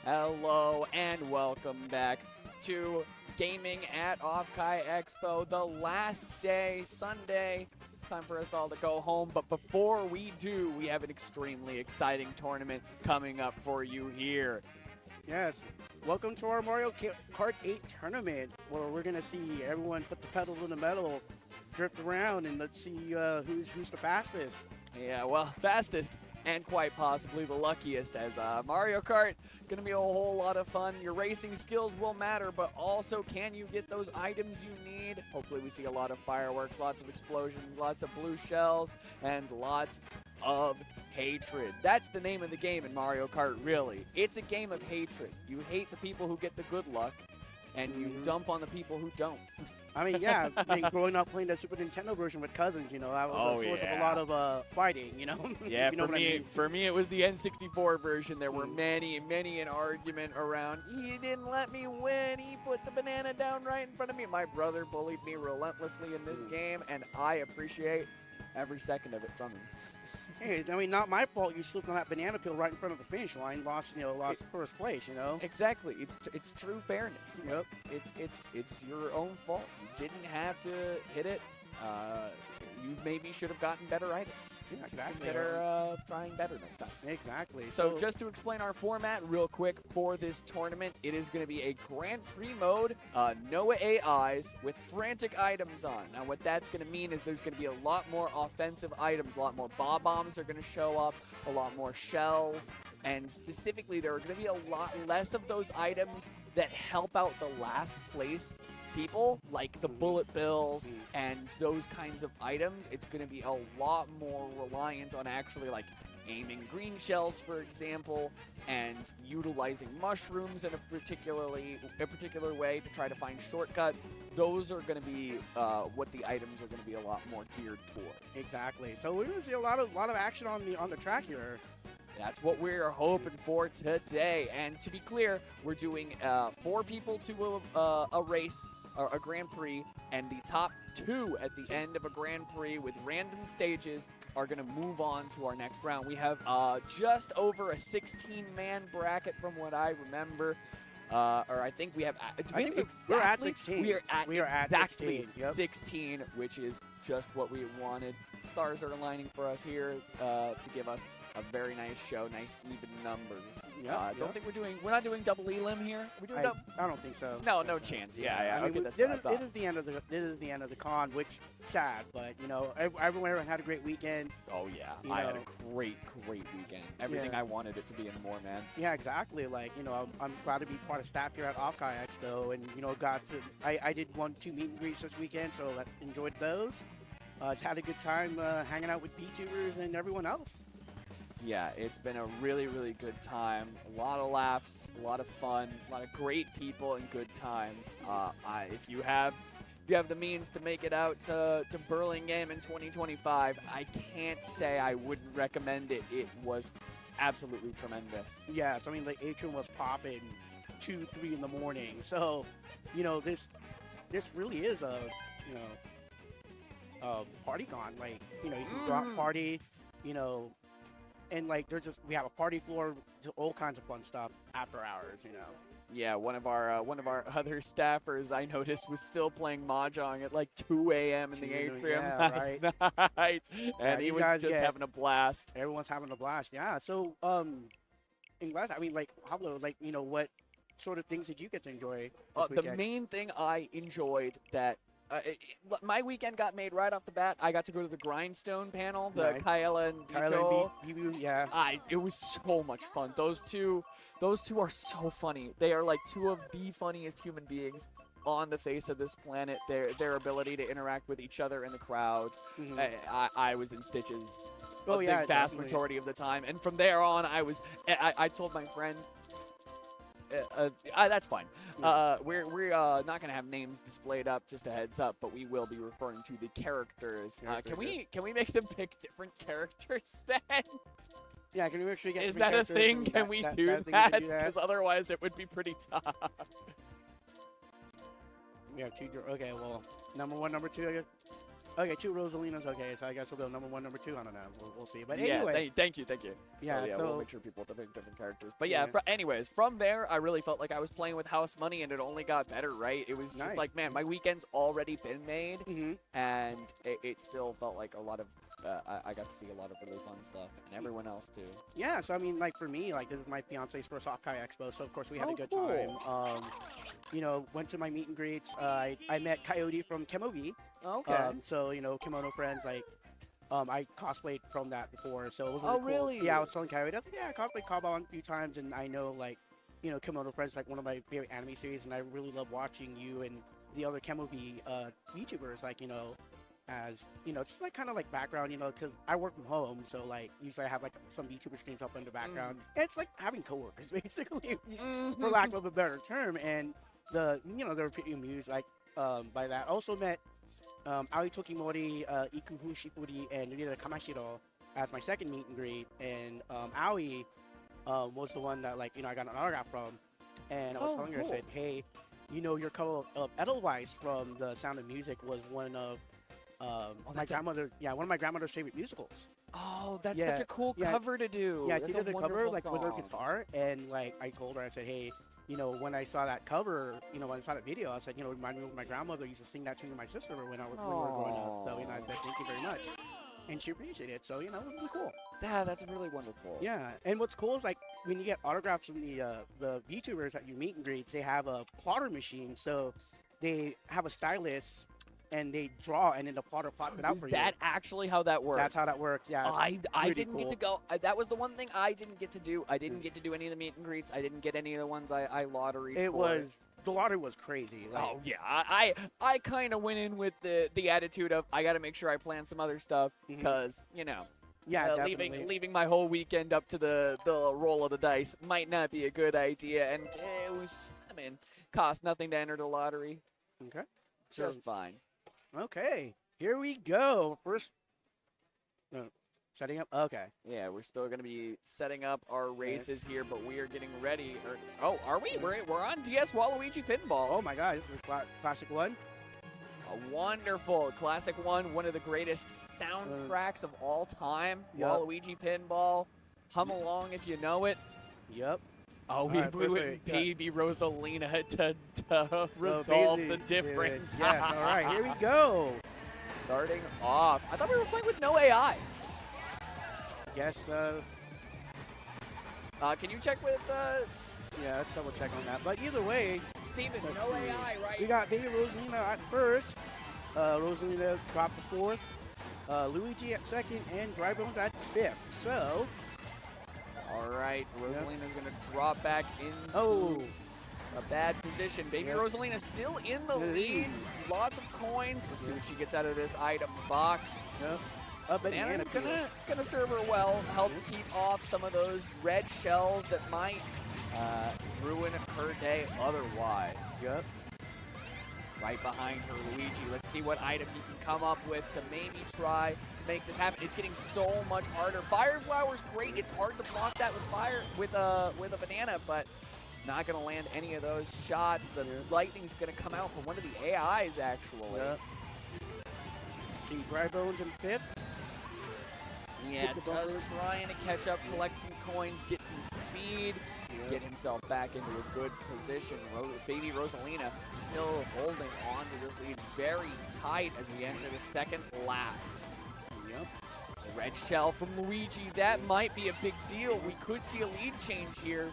Hello and welcome back to Gaming at OffKai Expo, the last day, Sunday. Time for us all to go home, but before we do, we have an extremely exciting tournament coming up for you here. Yes, welcome to our Mario Kart 8 tournament, where we're going to see everyone put the pedal to the metal, drift around, and let's see who's the fastest. Yeah, well, fastest and quite possibly the luckiest, as Mario Kart going to be a whole lot of fun. Your racing skills will matter, but also can you get those items you need? Hopefully we see a lot of fireworks, lots of explosions, lots of blue shells, and lots of hatred. That's the name of the game in Mario Kart, really. It's a game of hatred. You hate the people who get the good luck, and you dump on the people who don't. I mean, yeah, growing up playing the Super Nintendo version with cousins, I was a source of a lot of fighting, Yeah, you know for me, it was the N64 version. There were many an argument around, he didn't let me win, he put the banana down right in front of me. My brother bullied me relentlessly in this game, and I appreciate every second of it from him. Hey, I mean, not my fault you slipped on that banana peel right in front of the finish line, lost first place, Exactly. It's true fairness. Yep. It's your own fault. You didn't have to hit it. You maybe should have gotten better items. Yeah, exactly. Consider trying better next time. Exactly. So just to explain our format real quick for this tournament, it is going to be a Grand Prix mode, no AIs with frantic items on. Now what that's going to mean is there's going to be a lot more offensive items, a lot more bob-bombs are going to show up, a lot more shells, and specifically there are going to be a lot less of those items that help out the last place people, like the bullet bills and those kinds of items. It's going to be a lot more reliant on actually like aiming green shells, for example, and utilizing mushrooms in a particular way to try to find shortcuts. Those are going to be what the items are going to be a lot more geared towards. Exactly. So we're going to see a lot of action on the track here. That's what we're hoping for today. And to be clear, we're doing 4 people to a race, or a Grand Prix, and the top 2 at the end of a Grand Prix with random stages are going to move on to our next round. We have just over a 16-man bracket from what I remember. Or I think we have. We're at 16. We are at exactly 16. Yep. 16, which is just what we wanted. Stars are aligning for us here to give us a very nice show, nice even numbers. Don't think we're not doing double elim here. We doing I don't think so. No chance. Yeah. I mean, Okay, that's what I thought. It is the end of the con, which sad, but everyone had a great weekend. Oh yeah, I had a great weekend. Everything I wanted it to be and more, man. Yeah, exactly. Like I'm glad to be part of staff here at OffKai Expo, and I did 1-2 meet and greets this weekend, so I enjoyed those. Had a good time hanging out with VTubers and everyone else. Yeah, it's been a really good time. A lot of laughs, a lot of fun, a lot of great people and good times. If you have the means to make it out to Burlingame in 2025, I can't say I wouldn't recommend it. It was absolutely tremendous. Yes, I mean the atrium was popping 2-3 in the morning. So, this really is a party con. Like, you can go out and party, and like we have a party floor, all kinds of fun stuff after hours, Yeah, one of our other staffers I noticed was still playing mahjong at like 2 a.m. in the atrium last night, and he was just having a blast. Everyone's having a blast, yeah. So, in class, I mean, like Pablo, like what sort of things did you get to enjoy? The main thing I enjoyed that. My weekend got made right off the bat. I got to go to the Grindstone panel, the Kyla and Nico. Yeah. It was so much fun. Those two are so funny. They are like 2 of the funniest human beings on the face of this planet. Their ability to interact with each other in the crowd. I was in stitches the vast majority of the time. And from there on, I told my friend, that's fine. We're not gonna have names displayed up. Just a heads up, but we will be referring to the characters. Can we make them pick different characters then? Yeah, can we make sure you get? Is that a thing? Can we do that? Because otherwise, it would be pretty tough. We have 2. Okay, well, number 1, number 2. I guess. Okay, 2 Rosalinas. Okay, so I guess we'll go number 1, number 2. I don't know. We'll see. But Yeah, anyway. thank you. Yeah, So, yeah, so- we'll make sure people pick different characters. But yeah, Yeah. anyways, from there, I really felt like I was playing with house money, and it only got better, right? It was just Nice. like, man, my weekend's already been made, Mhm. and it still felt like a lot of, I got to see a lot of really fun stuff, and everyone else too. Yeah, so I mean, like for me, like this is my fiance's first OffKai Expo, so of course we had Oh, a good cool. time. You know, went to my meet and greets. I met Coyote from Kemovi. Okay. So you know, kimono friends, like, I cosplayed from that before, so it was Oh, cool. really? Yeah, I was telling Coyote, I was like, yeah, I cosplayed Kabal a few times, and I know, like, you know, Kimono Friends is like one of my favorite anime series, and I really love watching you and the other Kemovi VTubers, like, you know, as, you know, just like kind of like background, you know, because I work from home, so like usually I have like some VTuber streams up in the background. And it's like having coworkers, basically, for lack of a better term, and you know, they were pretty amused like by that. Also met Aoi Tokimori, Ikufu Shifuri, and Rita Kamashiro as my second meet and greet, and Aoi was the one that, like, you know, I got an autograph from, and I was telling her, I cool. said, hey, you know, your cover of Edelweiss from The Sound of Music was one of my grandmother, one of my grandmother's favorite musicals. Oh, that's Yeah, such a cool yeah. cover to do. Yeah, That's she a did the cover wonderful like with her song. guitar, and like I told her, I said, hey, you know, when I saw that cover, you know, when I saw that video, I said, you know, it reminded me of my grandmother used to sing that tune to my sister when we were growing up. So, you know, I said, thank you very much. And she appreciated it. So, you know, it was really cool. Yeah, that's really wonderful. Yeah. And what's cool is, like, when you get autographs from the VTubers at your meet and greets, they have a plotter machine. So they have a stylus and they draw, and then the plotter plots it out Is for that you. actually how that works? That's how that works. Yeah. I Pretty didn't get cool. to go. That was the one thing I didn't get to do. I didn't get to do any of the meet and greets. I didn't get any of the ones I lotteried It for. was, the lottery was crazy. Like, Oh yeah, I kind of went in with the attitude of I got to make sure I plan some other stuff Mhm. because you know yeah, definitely. leaving my whole weekend up to the roll of the dice might not be a good idea, and it was just, I mean, cost nothing to enter the lottery, Okay. So, just fine. okay. Here we go. First, setting up. Okay. Yeah, we're still gonna be setting up our races here, but we are getting ready. Oh, are we? We're on DS Waluigi Pinball. Oh my God, this is a classic one. A wonderful classic one of the greatest soundtracks of all time. Yep. Waluigi Pinball. Hum along if you know it. Yep. Oh, we Alright, went perfect. Yeah. baby Rosalina to resolve basically, the difference. Yes. All right. Here we go. Starting off. I thought we were playing with no AI. Guess. Can you check with Yeah. Let's double check on that. But either way, Steven? Let's No see. AI, right? we got baby Rosalina at first. Rosalina dropped to fourth. Luigi at second, and Dry Bones at fifth. So. All right, Rosalina's going to drop back into Oh. a bad position. Baby Yep. Rosalina still in the lead. Lots of coins. Let's see what she gets out of this item box. Yep. Up and Banana's Banana gonna serve her well, help keep off some of those red shells that might ruin her day otherwise. Yep. Right behind her, Luigi. Let's see what item he can come up with to maybe try to make this happen. It's getting so much harder. Fire Flower's great. It's hard to block that with a banana, but not gonna land any of those shots. The lightning's gonna come out from one of the AIs actually. Yep. See Dry Bones in fifth. Yeah, Hit the just bumper. trying to catch up, collect some coins, get some speed, get himself back into a good position. Baby Rosalina still holding on to this lead very tight as we enter the second lap. Yep. Red shell from Luigi, that might be a big deal. We could see a lead change here.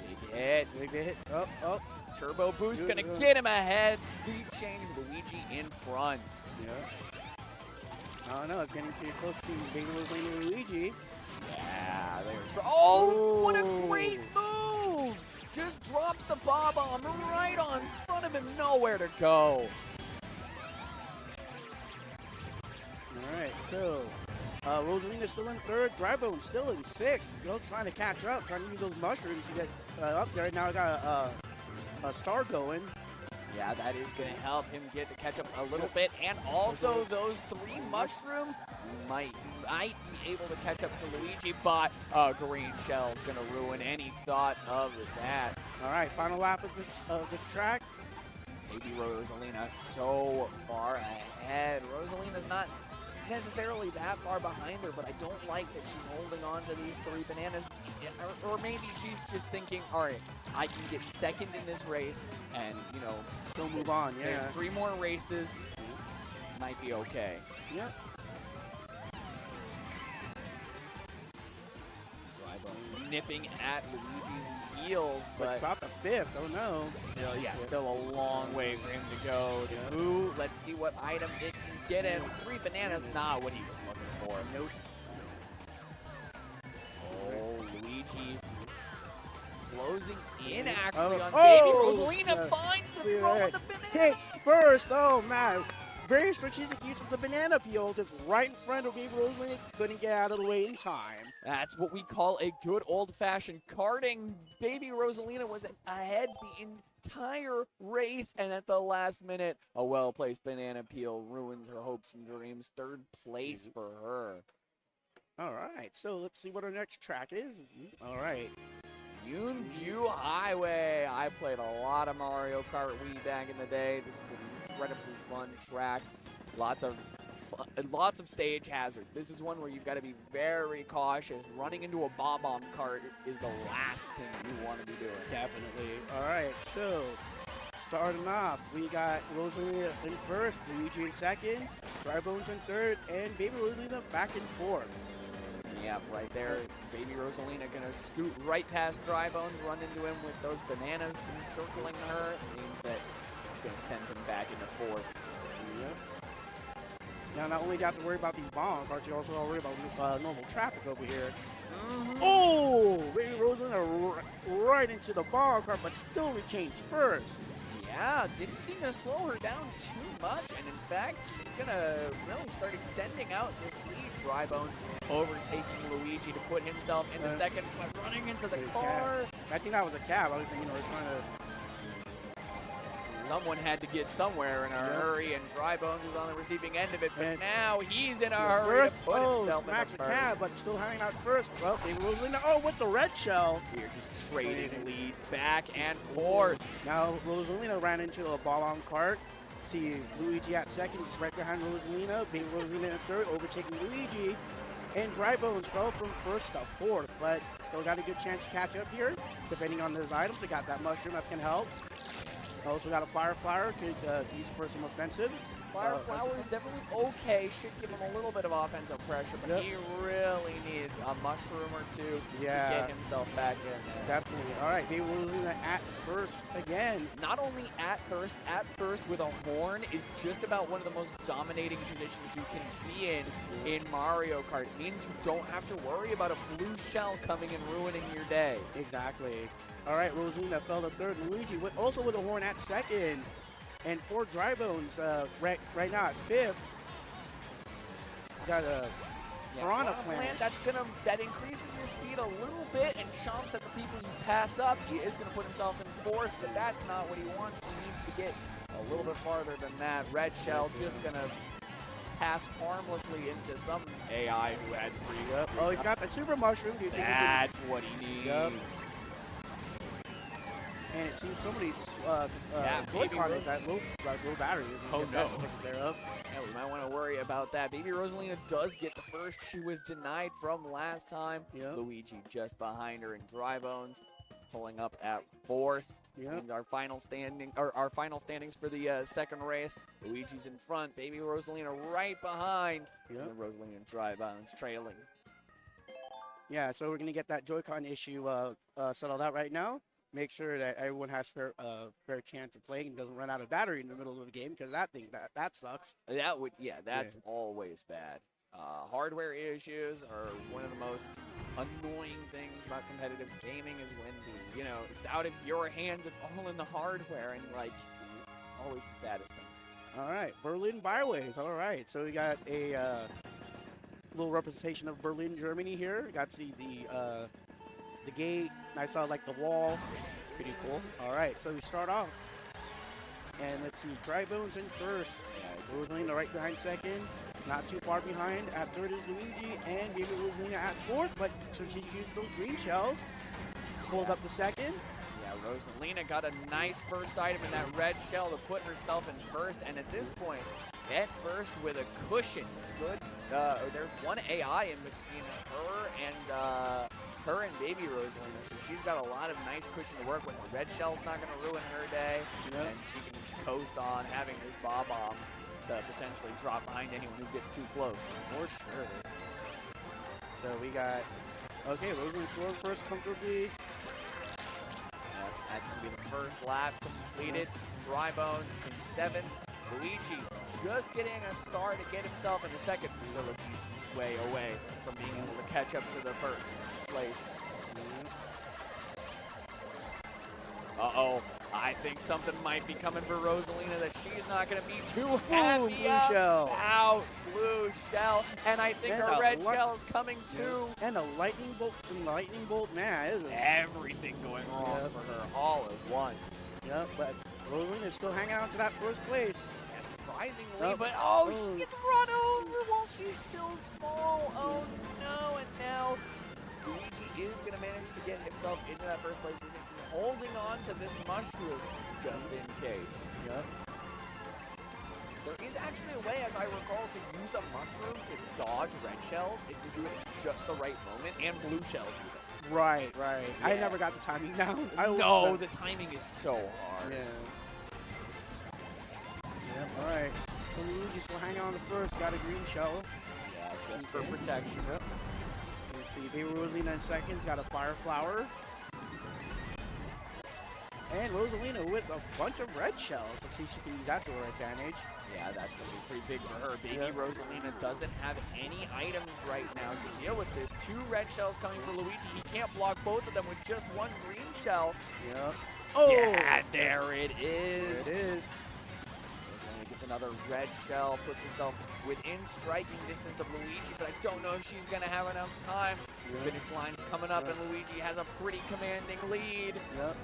Big hit. Big hit. Oh. Turbo boost gonna Yeah. get him ahead. Lead change, Luigi in front. Yeah. I don't know. It's getting pretty close to Baby Rosalina and Luigi. Yeah, they were oh, what a Ooh. great move! Just drops the bob bomb right on front of him, nowhere to go. All right, so Rosalina's still in third. Drybone still in sixth. Still trying to catch up, trying to use those mushrooms to get up there. Now I got a star going. Yeah, that is going to help him get to catch up a little bit, and also those 3 mushrooms might be able to catch up to Luigi, but a green shell's going to ruin any thought of that. All right, final lap of this track. Maybe Rosalina so far ahead. Rosalina's not necessarily that far behind her, but I don't like that she's holding on to these 3 bananas. Or maybe she's just thinking, all right, I can get second in this race and, you know, Still move on, yeah. there's 3 more races. This might be okay. Yep. Drybones nipping at Luigi's heels, but About the 5th, oh no. still a long way for him to go. To move. Let's see what item it can get in. 3 bananas, not what he was looking for. Nope. Oh, Luigi closing in actually on Oh, Baby. Rosalina finds the throw of the banana. Hits first, oh man. Very strategic use of the banana peel, just right in front of Baby Rosalina, couldn't get out of the way in time. That's what we call a good old-fashioned karting. Baby Rosalina was ahead the entire race, and at the last minute, a well-placed banana peel ruins her hopes and dreams. 3rd place for her. All right, so let's see what our next track is. All right. Yunview Highway. I played a lot of Mario Kart Wii back in the day. This is an incredibly fun track. Lots of stage hazard. This is one where you've got to be very cautious. Running into a bomb cart is the last thing you want to be doing. Definitely. All right, so starting off, we got Rosalina in 1st, Luigi in 2nd, Drybones in 3rd, and Baby Rosalina back in 4th. Yeah, right there. Baby Rosalina gonna scoot right past Drybones, run into him with those bananas encircling her. It means that it's gonna send him back into 4th. Yep. Now, not only do you have to worry about these bomb carts, you also have to worry about normal traffic over here. Oh, Baby Rosalina right into the bomb cart, but still retains 1st. Yeah, didn't seem to slow her down too much, and in fact, she's gonna really start extending out this lead. Drybone overtaking Luigi to put himself into 2nd, but running into the car. I think that was a cab. I was thinking, it's trying to. Someone had to get somewhere in a hurry, and Drybones was on the receiving end of it, but now he's in a hurry to put himself Max in a the cab, but still hanging out 1st. Well, Baby Rosalina, with the red shell. We are just trading leads back and forth. Now, Rosalina ran into a ball-on cart. See Luigi at 2nd, just right behind Rosalina. Baby Rosalina in 3rd, overtaking Luigi. And Drybones fell from 1st to 4th, but still got a good chance to catch up here. Depending on those items, they got that mushroom that's going to help. Also got a Fire Flower, could use for some offensive. Fire Flower is definitely okay, should give him a little bit of offensive pressure, but he really needs a mushroom or 2 to get himself back in there. Definitely. All right, Baby Rosalina at 1st again. Not only at first with a horn is just about one of the most dominating positions you can be in Mario Kart. It means you don't have to worry about a blue shell coming and ruining your day. Exactly. All right, Rosalina fell to 3rd. Luigi also with a horn at 2nd. And 4 Drybones right now at 5th. Got a Piranha Plant. That increases your speed a little bit and chomps at the people you pass up. He is going to put himself in 4th, but that's not what he wants. He needs to get a little bit farther than that. Red Shell just going to pass harmlessly into some AI who had 3. Oh, he's got the Super Mushroom. That's what he needs. Yep. And it seems somebody's Joy-Con is at low battery. Oh no. Yeah, we might want to worry about that. Baby Rosalina does get the 1st. She was denied from last time. Yep. Luigi just behind her, and Drybones pulling up at 4th. Yep. And our final standings for the 2nd race. Luigi's in front. Baby Rosalina right behind. Yep. And Rosalina and Drybones trailing. Yeah, so we're gonna get that Joy-Con issue settled out right now. Make sure that everyone has fair chance of playing and doesn't run out of battery in the middle of the game, because that sucks. That's always bad. Hardware issues are one of the most annoying things about competitive gaming is when it's out of your hands. It's all in the hardware, and it's always the saddest thing. All right, Berlin Byways. All right, so we got a little representation of Berlin, Germany here. We got to see the gate. I saw the wall. Pretty cool. All right, so we start off. And let's see, Drybones in 1st. Rosalina right behind 2nd. Not too far behind. At 3rd is Luigi and Baby Rosalina at 4th. But so she used those green shells. Pulled up the 2nd. Yeah, Rosalina got a nice first item in that red shell to put herself in first, and at this point, at first with a cushion. Good. There's one AI in between her and baby Rosalina, so she's got a lot of nice cushion to work with. The red shell's not going to ruin her day, and she can just coast on having this bomb to potentially drop behind anyone who gets too close. For sure. So we got, okay, Rosalina Sword first comfortably. That's going to be the first lap completed. Dry Bones in 7th. Luigi just getting a star to get himself in the second, but still a decent way away from being able to catch up to the first place. Uh-oh. I think something might be coming for Rosalina that she's not going to be too happy about. Blue shell. And I think her red shell is coming too. And a lightning bolt, man. Everything going wrong for her all at once. Yep, but Rosalina is still hanging on to that first place. Yeah, surprisingly, but she gets run over while she's still small. Oh no, and now Luigi is going to manage to get himself into that first place position, holding on to this mushroom just in case. Yep. There is actually a way, as I recall, to use a mushroom to dodge red shells if you do it at just the right moment, and blue shells even. Right. Yeah. I never got the timing down. No, the timing is so hard. Yeah. Yep, all right. So Luigi still hanging on the first, got a green shell. Yeah, just for protection. Yep. Let's see, baby Rosalina in seconds, got a fire flower. And Rosalina with a bunch of red shells. Let's see if she can use that to her advantage. Yeah, that's going to be pretty big for her. Baby Rosalina doesn't have any items right now to deal with this. 2 red shells coming for Luigi. He can't block both of them with just 1 green shell. Yep. Oh! Yeah, there it is. There it is. Rosalina gets another red shell, puts herself within striking distance of Luigi, but I don't know if she's going to have enough time. The finish line's coming up, and Luigi has a pretty commanding lead. Yep.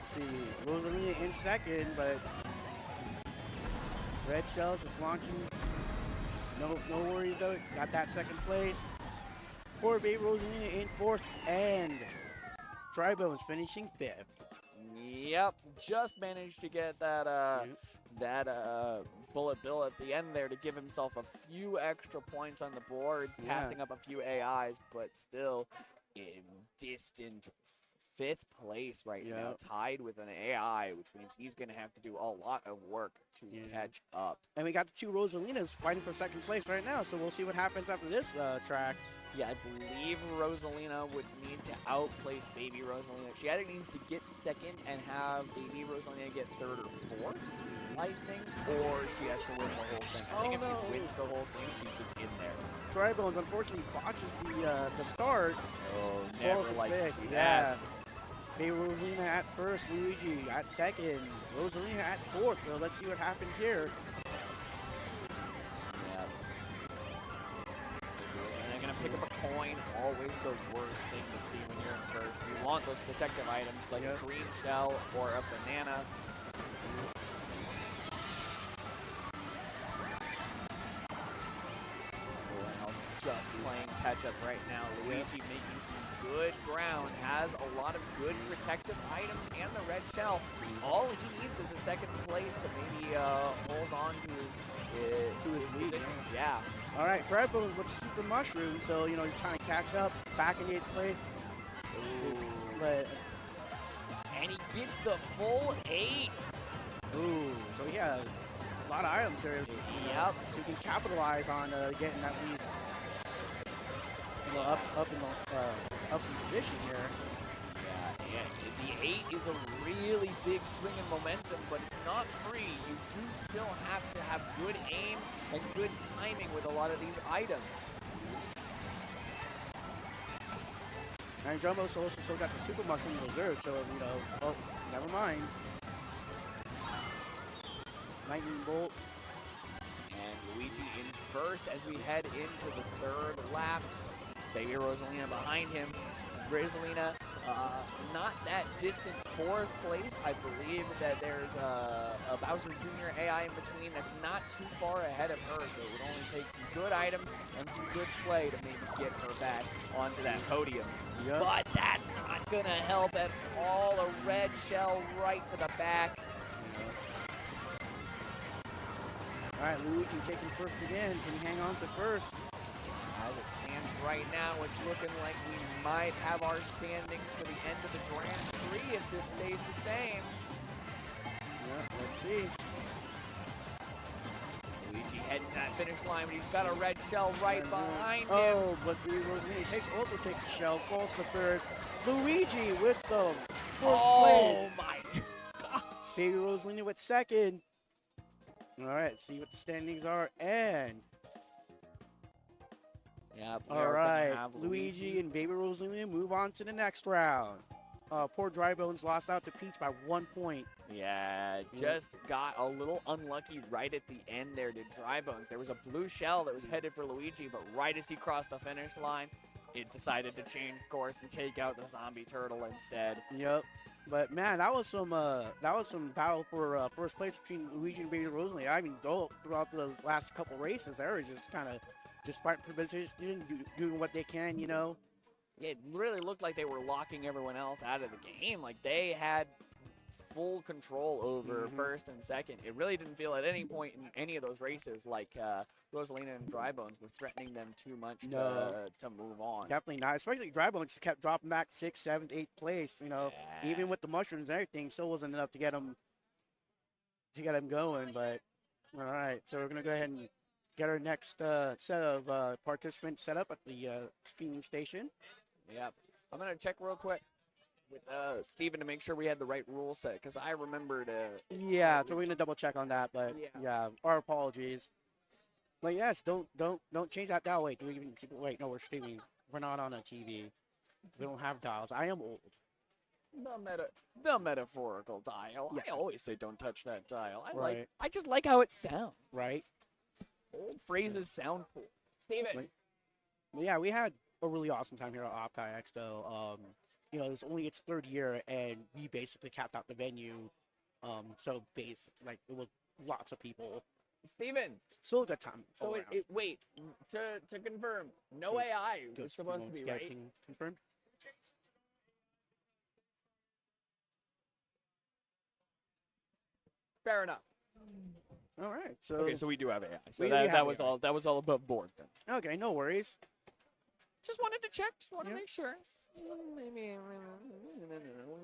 See, Rosalina in second, but red shells is launching. No worries though. It's got that second place. Poor baby Rosalina in 4th, and Dry Bones finishing 5th. Yep, just managed to get that bullet bill at the end there to give himself a few extra points on the board, passing up a few AIs, but still in distant 5th place right now, tied with an AI, which means he's going to have to do a lot of work to catch up. And we got the 2 Rosalinas fighting for second place right now, so we'll see what happens after this track. Yeah, I believe Rosalina would need to outplace baby Rosalina. She either needs to get second and have baby Rosalina get 3rd or 4th, I think, or she has to win the whole thing. I think if she wins the whole thing, she's in there. Dry Bones unfortunately botches the start. Oh, never like that. Yeah. Baby Rosalina at first, Luigi at second, Rosalina at 4th. So let's see what happens here. Yeah. And they're gonna pick up a coin. Always the worst thing to see when you're in first. You want those protective items like a green shell or a banana. Just playing catch-up right now. Luigi making some good ground, has a lot of good protective items and the red shell. All he needs is a second place to maybe hold on to his lead. Yeah. All right, Dry Bones with Super Mushroom, so, you're trying to catch up, back in 8th place. Ooh. But, and he gets the full 8. Ooh, so yeah, a lot of items here. Yep. So you can capitalize on getting at least up in position here. Yeah, and the 8 is a really big swing in momentum, but it's not free. You do still have to have good aim and good timing with a lot of these items. And Drummo's also still got the Super Mushroom reserve, so, never mind. Lightning Bolt. And Luigi in first as we head into the 3rd lap. Baby Rosalina behind him. Rosalina not that distant fourth place. I believe that there's a Bowser Jr. AI in between that's not too far ahead of her, so it would only take some good items and some good play to maybe get her back onto that podium. Yep. But that's not going to help at all. A red shell right to the back. All right, Luigi taking first again. Can he hang on to first? As it stands right now, it's looking like we might have our standings for the end of the Grand Prix if this stays the same. Yeah, let's see. Luigi heading to that finish line, but he's got a red shell right behind him. Oh, but the Rosalina also takes the shell, falls to third. Luigi with the first place. Oh my gosh. Baby Rosalina with second. All right, see what the standings are, and yeah. all right, Luigi and Baby Rosalina move on to the next round. Poor Dry Bones lost out to Peach by 1 point. Yeah, just got a little unlucky right at the end there to Dry Bones. There was a blue shell that was headed for Luigi, but right as he crossed the finish line, it decided to change course and take out the zombie turtle instead. Yep. But man, that was some battle for first place between Luigi and Baby Rosalina. I mean, throughout those last couple races, they were just kind of just fighting for position, doing what they can, you know. It really looked like they were locking everyone else out of the game. Like they had full control over first and second. It really didn't feel at any point in any of those races like Rosalina and Dry Bones were threatening them too much to move on. Definitely not. Especially Dry Bones just kept dropping back 6th, 7th, 8th place. You know, even with the mushrooms and everything, still wasn't enough to get them going. But all right, so we're gonna go ahead and get our next set of participants set up at the streaming station. Yep. I'm gonna check real quick with Steven to make sure we had the right rule set, because I remembered. Yeah, so we're gonna double check on that, but yeah, our apologies. But yes, don't change that dial. Wait, do we even wait? No, we're streaming. We're not on a TV. We don't have dials. I am old. The metaphorical dial. Yeah. I always say don't touch that dial. Right. I just like how it sounds. Right. Old phrases sound cool. Steven. Yeah, we had a really awesome time here at OffKai Expo. You know, it was only its third year, and we basically capped out the venue. So it was lots of people. Steven. Still a good time. So wait, to confirm, no AI was supposed to be, right? Confirmed? Fair enough. All right. So Okay, so we do have AI. So we that have was AI. all. That was all above board then. okay, no worries. Just wanted to check. Just wanted to Yeah. make sure. Maybe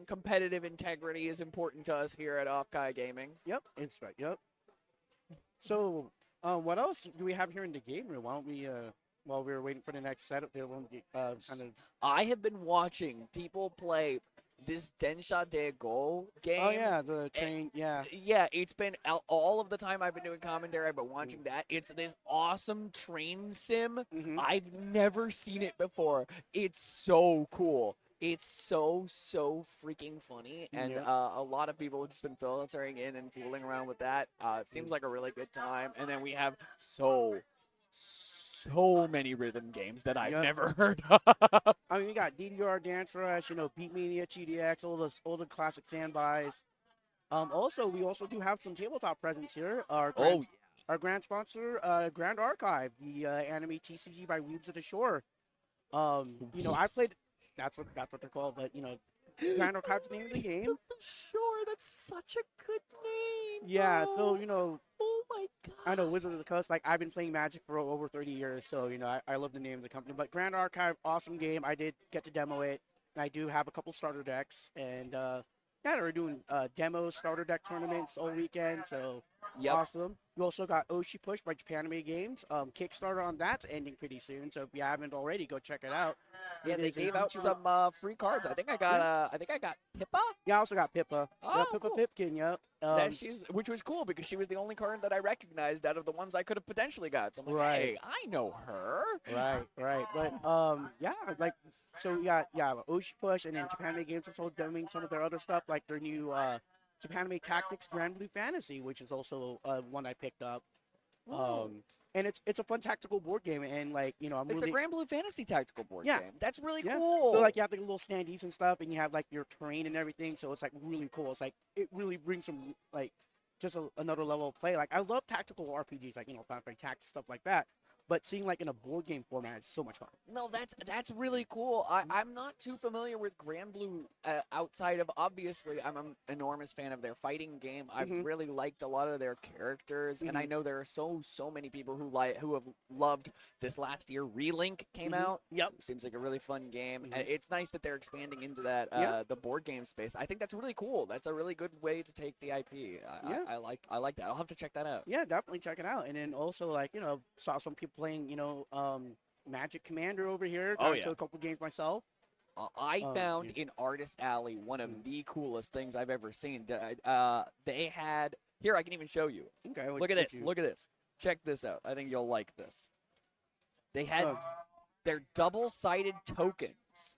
competitive integrity is important to us here at OffKai Gaming. Yep, it's right. Yep. So, what else do we have here in the game room? Why don't we, while we're waiting for the next setup, there won't be kind of. I have been watching people play this Densha de Go game. Oh yeah, the train. Yeah. Yeah, it's been all of the time I've been doing commentary. I've been watching that. It's this awesome train sim. I've never seen it before. It's so cool. It's so freaking funny, and a lot of people have just been filtering in and fooling around with that. It seems like a really good time, and then we have so many rhythm games that I've never heard of. I mean, we got DDR, Dance Rush, you know, Beat Mania, TDX, all the classic standbys. Also, we also do have some tabletop presence here. Our grand sponsor, Grand Archive, the anime TCG by Weebs of the Shore. You know, I played. That's what they're called, but you know, Grand Archive's the name of the game. Sure, that's such a good name. Yeah, bro. so you know. Oh my god. I know Wizard of the Coast. Like I've been playing Magic for over 30 years, so you know I love the name of the company. But Grand Archive, awesome game. I did get to demo it, and I do have a couple starter decks. And yeah, we're doing demos, starter deck tournaments all weekend. So awesome. We also got Oshi Push by Japanime Games. Kickstarter on that's ending pretty soon. So if you haven't already, go check it out. Yeah, they gave out some free cards. I think I got Pippa. Yeah, I also got Pippa. Oh, Pippa cool. Pipkin. Yep. Which was cool because she was the only card that I recognized out of the ones I could have potentially got. So I'm like, hey, I know her. Right. But yeah, like so yeah, Oshi Push, and then Japanime Games also doing some of their other stuff, like their new Japanime Tactics Grand Blue Fantasy, which is also one I picked up. and it's a fun tactical board game, and like I'm It's really a Grand Blue Fantasy tactical board Yeah. game. That's really yeah. cool. So like you have the little standees and stuff, and you have like your terrain and everything. So it's like really cool. It's like it really brings some like just another level of play. Like I love tactical RPGs, like Final Fantasy Tactics, stuff like that. But seeing like in a board game format is so much fun. No, that's really cool. I'm not too familiar with Grand Blue outside of, obviously, I'm an enormous fan of their fighting game. I've really liked a lot of their characters, and I know there are so many people who have loved this last year. Relink came out. Yep. Seems like a really fun game. It's nice that they're expanding into that the board game space. I think that's really cool. That's a really good way to take the IP. I like that. I'll have to check that out. Yeah, definitely check it out. And then also like saw some people playing Magic Commander over here. Got into a couple games myself. I found in Artist Alley one of the coolest things I've ever seen. They had here. I can even show you. Okay. Look at this. Look at this. Check this out. I think you'll like this. They had their double-sided tokens.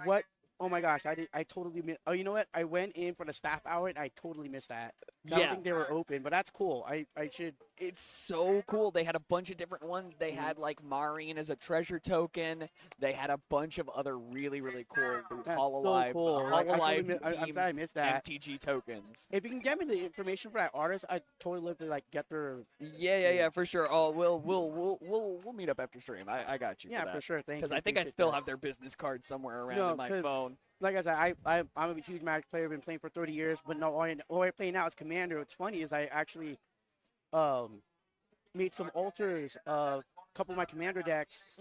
What? Oh my gosh, I totally missed. Oh, you know what? I went in for the staff hour and I totally missed that. I don't think they were open, but that's cool. I should. It's so cool. They had a bunch of different ones. They had like Maureen as a treasure token. They had a bunch of other really cool Hololive, so cool. I'm sorry I missed that. MTG tokens. If you can get me the information for that artist, I'd totally love to like get their. Yeah, for sure. Oh, we'll meet up after stream. I got you. Yeah, for sure. Thank you. Because I think I still have their business card somewhere around in my phone. Like I said, I'm a huge Magic player. I've been playing for 30 years, but no, all I play now is Commander. What's funny is I actually made some alters of a couple of my Commander decks.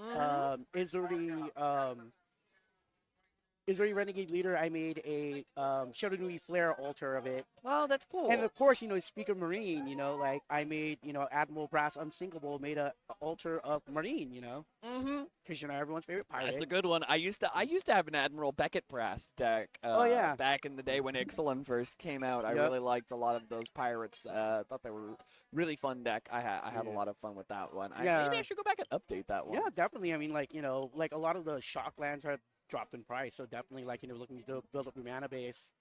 Israeli Renegade Leader, I made a Shadow Nui Flare altar of it. Oh, that's cool. And of course, speak of Marine, like I made, Admiral Brass Unsinkable, made a altar of Marine, because everyone's favorite pirate. That's a good one. I used to have an Admiral Beckett Brass deck. Back in the day when Ixalan first came out, I really liked a lot of those pirates. Thought they were really fun deck. I had a lot of fun with that one. Maybe I should go back and update that one. Yeah, definitely. I mean, like like a lot of the shock lands are dropped in price, so definitely looking to build up your mana base,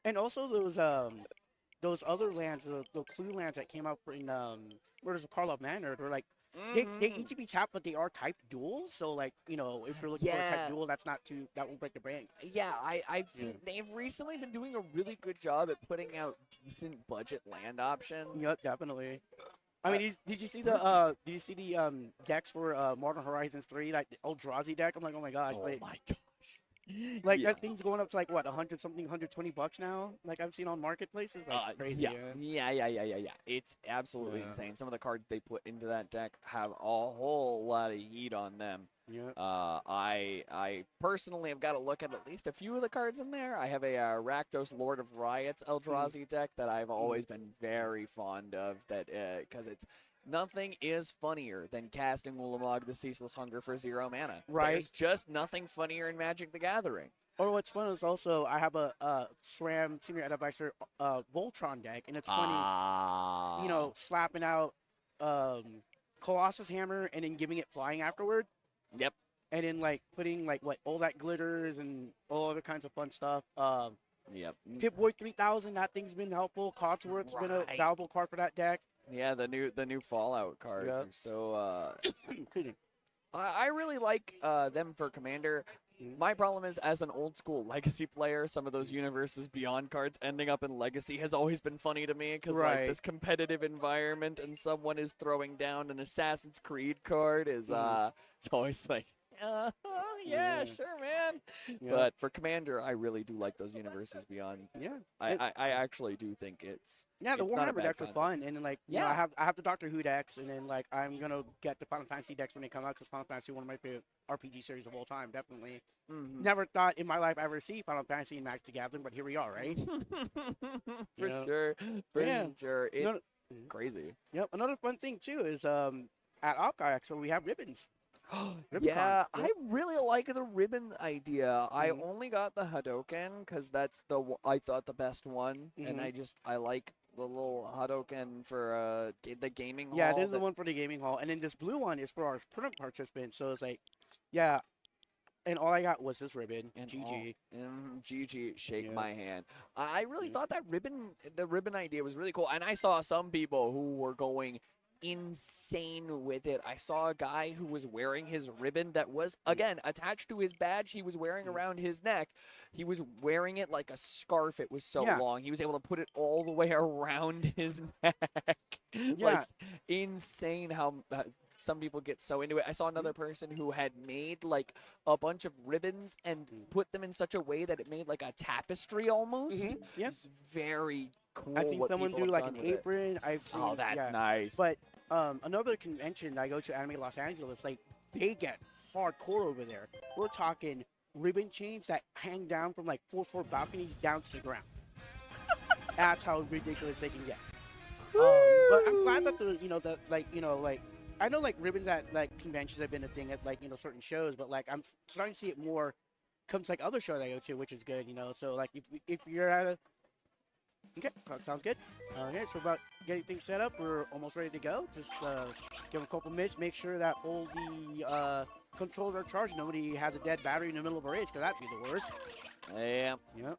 and also those other lands, the clue lands that came out in where there's a Karlov Manor, they're like they need to be tapped, but they are type duals. So like if you're looking for a type dual, that won't break the bank. Yeah, I've seen they've recently been doing a really good job at putting out decent budget land options. Yep, definitely. I mean, did you see the decks for Modern Horizons 3, like the Eldrazi deck? I'm like, oh my gosh! Oh my gosh! Like that thing's going up to like what, $120 now? Like I've seen on marketplaces. Like crazy. Yeah. It's absolutely insane. Some of the cards they put into that deck have a whole lot of heat on them. Yeah. I personally have got to look at least a few of the cards in there. I have a Rakdos Lord of Riots Eldrazi deck that I've always been very fond of. That because nothing is funnier than casting Ulamog the Ceaseless Hunger for 0 mana. Right. There's just nothing funnier in Magic the Gathering. Or what's fun is also I have a SRAM Senior Advisor Voltron deck, and it's funny, slapping out Colossus Hammer and then giving it flying afterward. Yep. And then like putting like all that glitters and all other kinds of fun stuff. Yep. Pip-Boy 3000, that thing's been helpful. Codsworth's been a valuable card for that deck. Yeah, the new Fallout cards are so. I really like them for Commander. My problem is, as an old school Legacy player, some of those Universes Beyond cards ending up in Legacy has always been funny to me because like this competitive environment and someone is throwing down an Assassin's Creed card is it's always like. Yeah, sure, man. Yeah. But for Commander, I really do like those Universes Beyond. Yeah, I actually do think it's the Warhammer decks are fun, and then like I have the Doctor Who decks, and then like I'm gonna get the Final Fantasy decks when they come out because Final Fantasy is one of my favorite RPG series of all time. Definitely. Never thought in my life I ever see Final Fantasy and Magic the Gathering, but here we are, right? For sure. It's crazy. Yep. Another fun thing too is at OffKai Expo we have ribbons. Yeah, I really like the ribbon idea. I only got the Hadoken because that's I thought the best one, and I like the little Hadoken for the gaming hall. Yeah, this is the one for the gaming hall, and then this blue one is for our tournament participants. So it's like, and all I got was this ribbon. And GG. GG, shake my hand. I really thought the ribbon idea was really cool, and I saw some people who were going insane with it. I saw a guy who was wearing his ribbon that was, again, attached to his badge he was wearing around his neck. He was wearing it like a scarf. It was so long. He was able to put it all the way around his neck. Like, insane how some people get so into it. I saw another person who had made like a bunch of ribbons and put them in such a way that it made like a tapestry almost. It's very cool. I think what someone people do have like done an with it. apron. I've seen, Oh, that's nice. But another convention I go to, Anime Los Angeles, like they get hardcore over there. We're talking ribbon chains that hang down from like 4th-floor balconies down to the ground. That's how ridiculous they can get. But I'm glad that the I know like ribbons at like conventions have been a thing at like certain shows, but like I'm starting to see it more come to like other shows I go to, which is good. So like if you're at a sounds good. Okay, so about getting things set up, we're almost ready to go. Just give a couple minutes, make sure that all the controls are charged. Nobody has a dead battery in the middle of a race, because that'd be the worst. Yeah. Yep.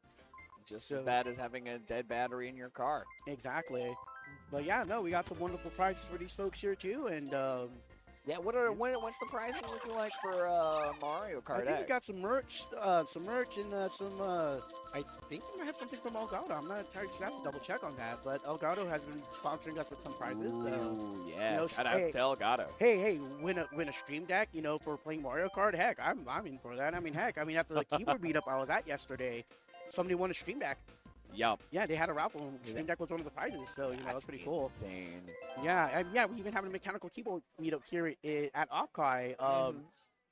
Just as bad as having a dead battery in your car. Exactly. But yeah, no, we got some wonderful prizes for these folks here too, and yeah, what's the pricing looking like for Mario Kart I think X? we got some merch, and some. I think we might have something from Elgato. I'm not entirely sure. I have to double check on that, but Elgato has been sponsoring us with some prizes. Ooh, yeah, shout out to Elgato. Hey, win a Stream Deck, for playing Mario Kart. Heck, I'm in for that. I mean, after the keyboard meetup I was at yesterday, somebody won a Stream Deck. Yup. Yeah, they had a raffle. And Stream Deck was one of the prizes, so that's pretty cool. Insane. Yeah, we even have a mechanical keyboard meetup here at OffKai.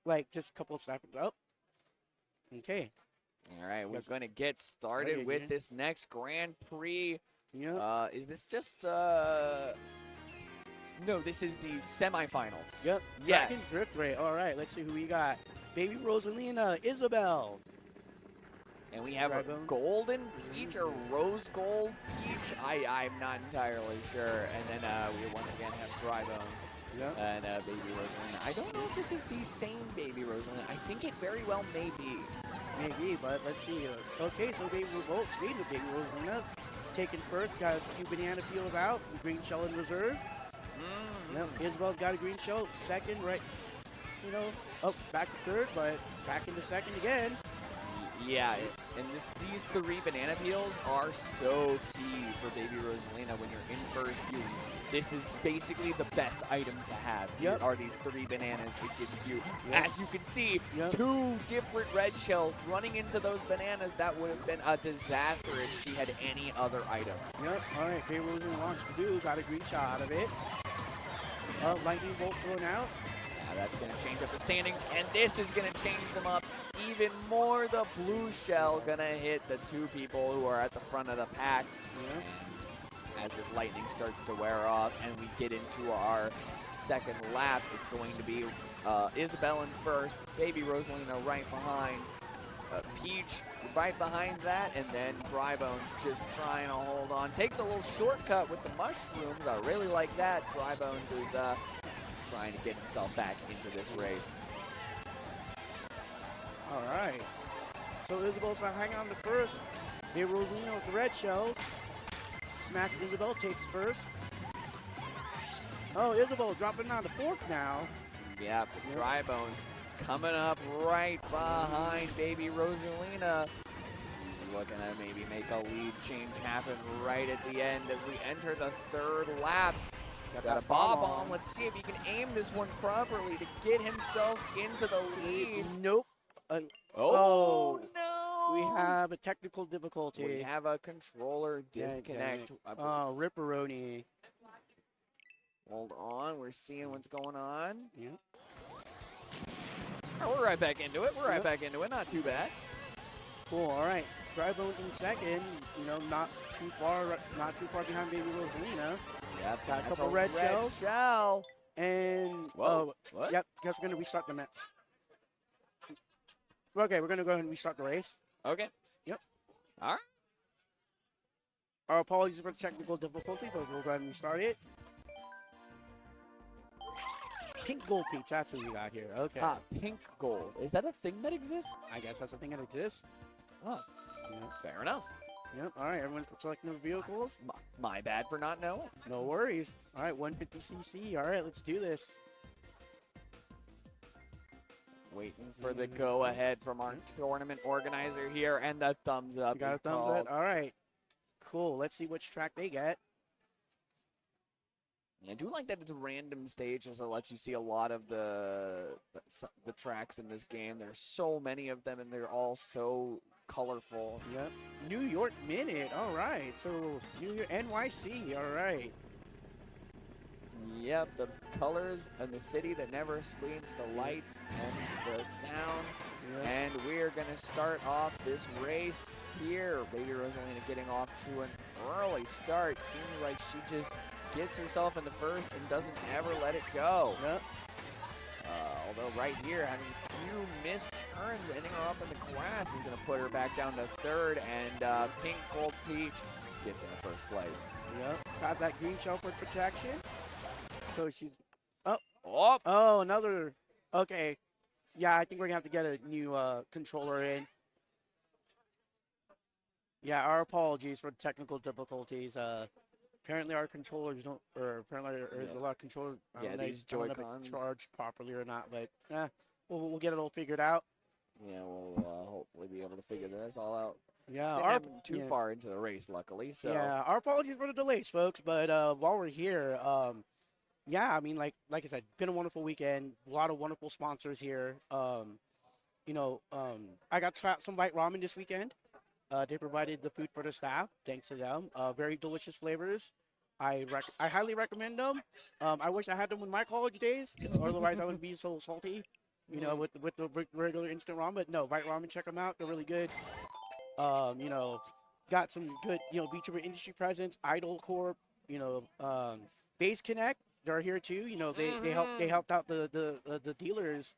Like just a couple of seconds. Oh, okay. All right, we're going to get started with this next Grand Prix. Yeah. Is this just no, this is the semifinals. Yep. Yes. Dragon Drift Ray. All right, let's see who we got. Baby Rosalina, Isabel. And we have a golden peach or rose gold peach. I'm not entirely sure. And then we once again have Dry Bones and Baby Rosalina. I don't know if this is the same Baby Rosalina. I think it very well may be. Maybe, but let's see. Okay, so Baby speaking of Baby Rosalina, taken first, got a few banana peels out, green shell in reserve. Isabel's got a green shell, second, right? Back to third, but back into second again. Yeah, and these 3 banana peels are so key for Baby Rosalina when you're in first. This is basically the best item to have. Yep. Are these 3 bananas? It gives you, as you can see, 2 different red shells running into those bananas. That would have been a disaster if she had any other item. Yep. All right, Baby Rosalina launched the got a green shot out of it. Lightning bolt thrown out. That's going to change up the standings, and this is going to change them up even more. The blue shell going to hit the 2 people who are at the front of the pack. As this lightning starts to wear off and we get into our second lap, it's going to be Isabel in first, Baby Rosalina right behind, Peach right behind that, and then Dry Bones just trying to hold on. Takes a little shortcut with the mushrooms. I really like that. Dry Bones is trying to get himself back into this race. All right. So Isabel's hanging on the first. Baby Rosalina with the red shells. Smacks Isabel, takes first. Oh, Isabel dropping down to fourth now. Yeah, Dry Bones coming up right behind Baby Rosalina. Looking to maybe make a lead change happen right at the end as we enter the third lap. Got a bob on. Let's see if he can aim this one properly to get himself into the lead. Nope. Oh, no. We have a technical difficulty. We have a controller disconnect. Oh, Ripperoni. Hold on. We're seeing what's going on. Yeah. Oh, we're right back into it. Not too bad. Cool. All right. Dry Bones in second. Not too far behind Baby Rosalina. Yep. Got a couple red shells. And what? Yep. Guess we're gonna restart the match. Okay, we're gonna go ahead and restart the race. Okay. Yep. All right. Our apologies for the technical difficulty, but we'll go ahead and restart it. Pink Gold Peach, that's who we got here. Okay. Pink Gold. Is that a thing that exists? I guess that's a thing that exists. Oh, fair enough. Yep. All right. Everyone's selecting their vehicles. My bad for not knowing. No worries. All right. 150cc. All right. Let's do this. Waiting for the go-ahead from our tournament organizer here, and the thumbs up. You got a is thumbs called. up. All right. Cool. Let's see which track they get. I do like that it's a random stage, so it lets you see a lot of the tracks in this game. There's so many of them, and they're all so colorful. Yep. New York Minute. All right. So New York NYC. All right. Yep, the colors and the city that never sleeps, the lights and the sounds. Yep. And we're going to start off this race here. Baby Rosalina getting off to an early start. Seems like she just gets herself in the first and doesn't ever let it go. Yep. Although right here, having a few missed turns, ending her up in the grass is going to put her back down to third. And Pink Gold Peach gets in the first place. Yep. Got that green shell for protection. So she's. Oh, Oh, another. Okay. Yeah, I think we're going to have to get a new controller in. Yeah, our apologies for the technical difficulties. Apparently our controllers don't, or apparently there's a lot of controllers. Yeah, these I don't know if Joy-Cons. it's charged properly or not, but we'll get it all figured out. yeah, we'll hopefully be able to figure this all out. Yeah, Didn't happen too far into the race, luckily. So Yeah, our apologies for the delays, folks. But while we're here, yeah, I mean, like I said, been a wonderful weekend. A lot of wonderful sponsors here. I got to try out some white ramen this weekend. They provided the food for the staff. Thanks to them. Very delicious flavors. I highly recommend them. I wish I had them in my college days. Otherwise, I wouldn't be so salty. With the regular instant ramen. But no, white ramen, check them out. They're really good. Got some good, VTuber industry presence. Idol Corp. Base Connect. They're here too. They helped out the dealers.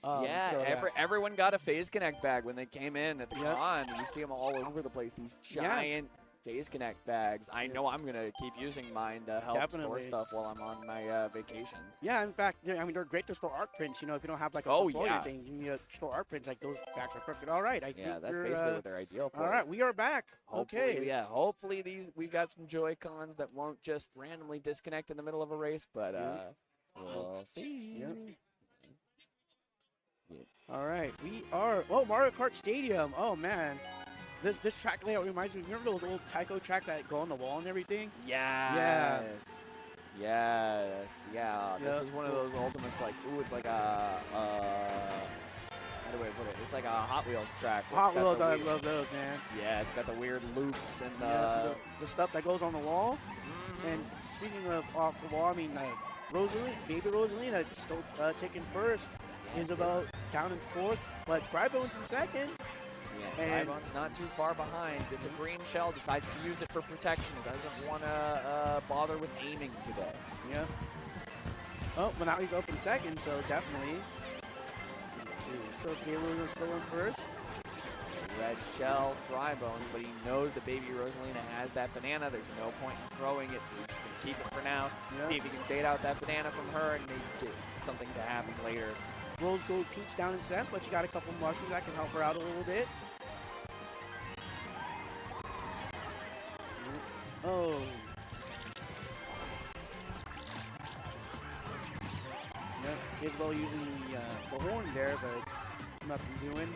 Everyone got a Phase Connect bag when they came in at the con. You see them all over the place. These giant Phase Connect bags. I know I'm gonna keep using mine to help store stuff while I'm on my vacation. Yeah, in fact, I mean they're great to store art prints. If you don't have like a portfolio thing, you need to store art prints. Like those bags are perfect. All right, I think that's basically what they're ideal for. All right, we are back. Hopefully, hopefully we've got some Joy-Cons that won't just randomly disconnect in the middle of a race, but we'll see. Yep. All right, we are. Oh, Mario Kart Stadium. Oh man, this track layout reminds me. Remember those old Tyco tracks that go on the wall and everything? Yes. Yes. Yeah. This is one of those ultimates. Like, ooh, it's like a. How do I put it? It's like a Hot Wheels track. Hot Wheels, I love those, man. Yeah, it's got the weird loops and the stuff that goes on the wall. And speaking of off the wall, I mean, baby Rosalina still taking first. Is about down in fourth, but Drybone's in second. Yeah, Drybone's not too far behind. It's a green shell, decides to use it for protection. Doesn't want to bother with aiming today. Yeah. Oh, well now he's up in second, so definitely. Let's see. So Gabriel is still in first. Red shell, Drybone, but he knows that baby Rosalina has that banana. There's no point in throwing it, so he's just going to keep it for now. Yep. See if he can bait out that banana from her and maybe get something to happen later. Rose Gold Peach down in seventh, but she got a couple mushrooms that can help her out a little bit. Oh. Yep, Isabel using the horn there, but nothing doing.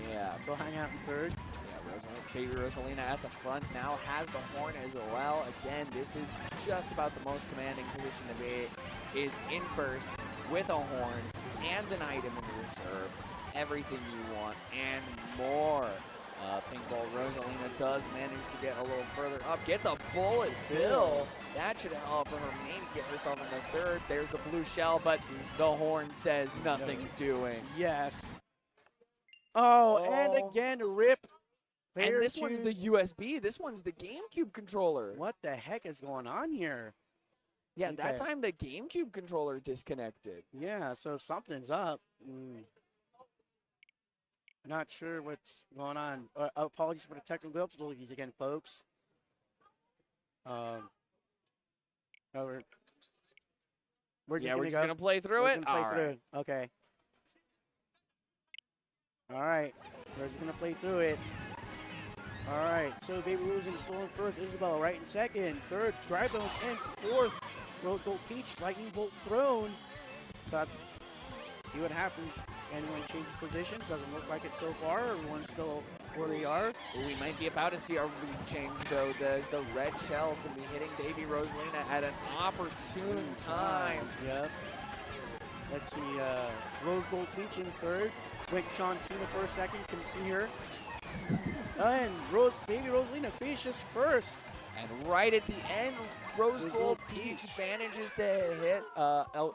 Yeah. So hang out in third. Yeah, baby Rosalina at the front now has the horn as well. Again, this is just about the most commanding position to be. Is in first with a horn and an item in the reserve. Everything you want and more. Pink Ball Rosalina does manage to get a little further up. Gets a bullet bill. That should help her maybe get herself in the third. There's the blue shell, but the horn says nothing doing. Yes. Oh, and again, rip. And this one's the USB. This one's the GameCube controller. What the heck is going on here? Yeah, that time the GameCube controller disconnected. Yeah, so something's up. Not sure what's going on. Apologies for the technical difficulties again, folks. We're just gonna play through it. All right. Okay. All right. We're just gonna play through it. All right, so Baby Rose in still in first, Isabel right in second, third, Dry Bones in fourth, Rose Gold Peach, Lightning Bolt thrown. So that's, see what happens. Anyone changes positions? Doesn't look like it so far. Everyone's still where they are. We might be about to see our lead change, though. The red shell is going to be hitting Baby Rosalina at an opportune time. Yep. Let's see, Rose Gold Peach in third. Went John Cena for a second, can see her. And Baby Rosalina finishes first. And right at the end, Rose Gold Peach manages to hit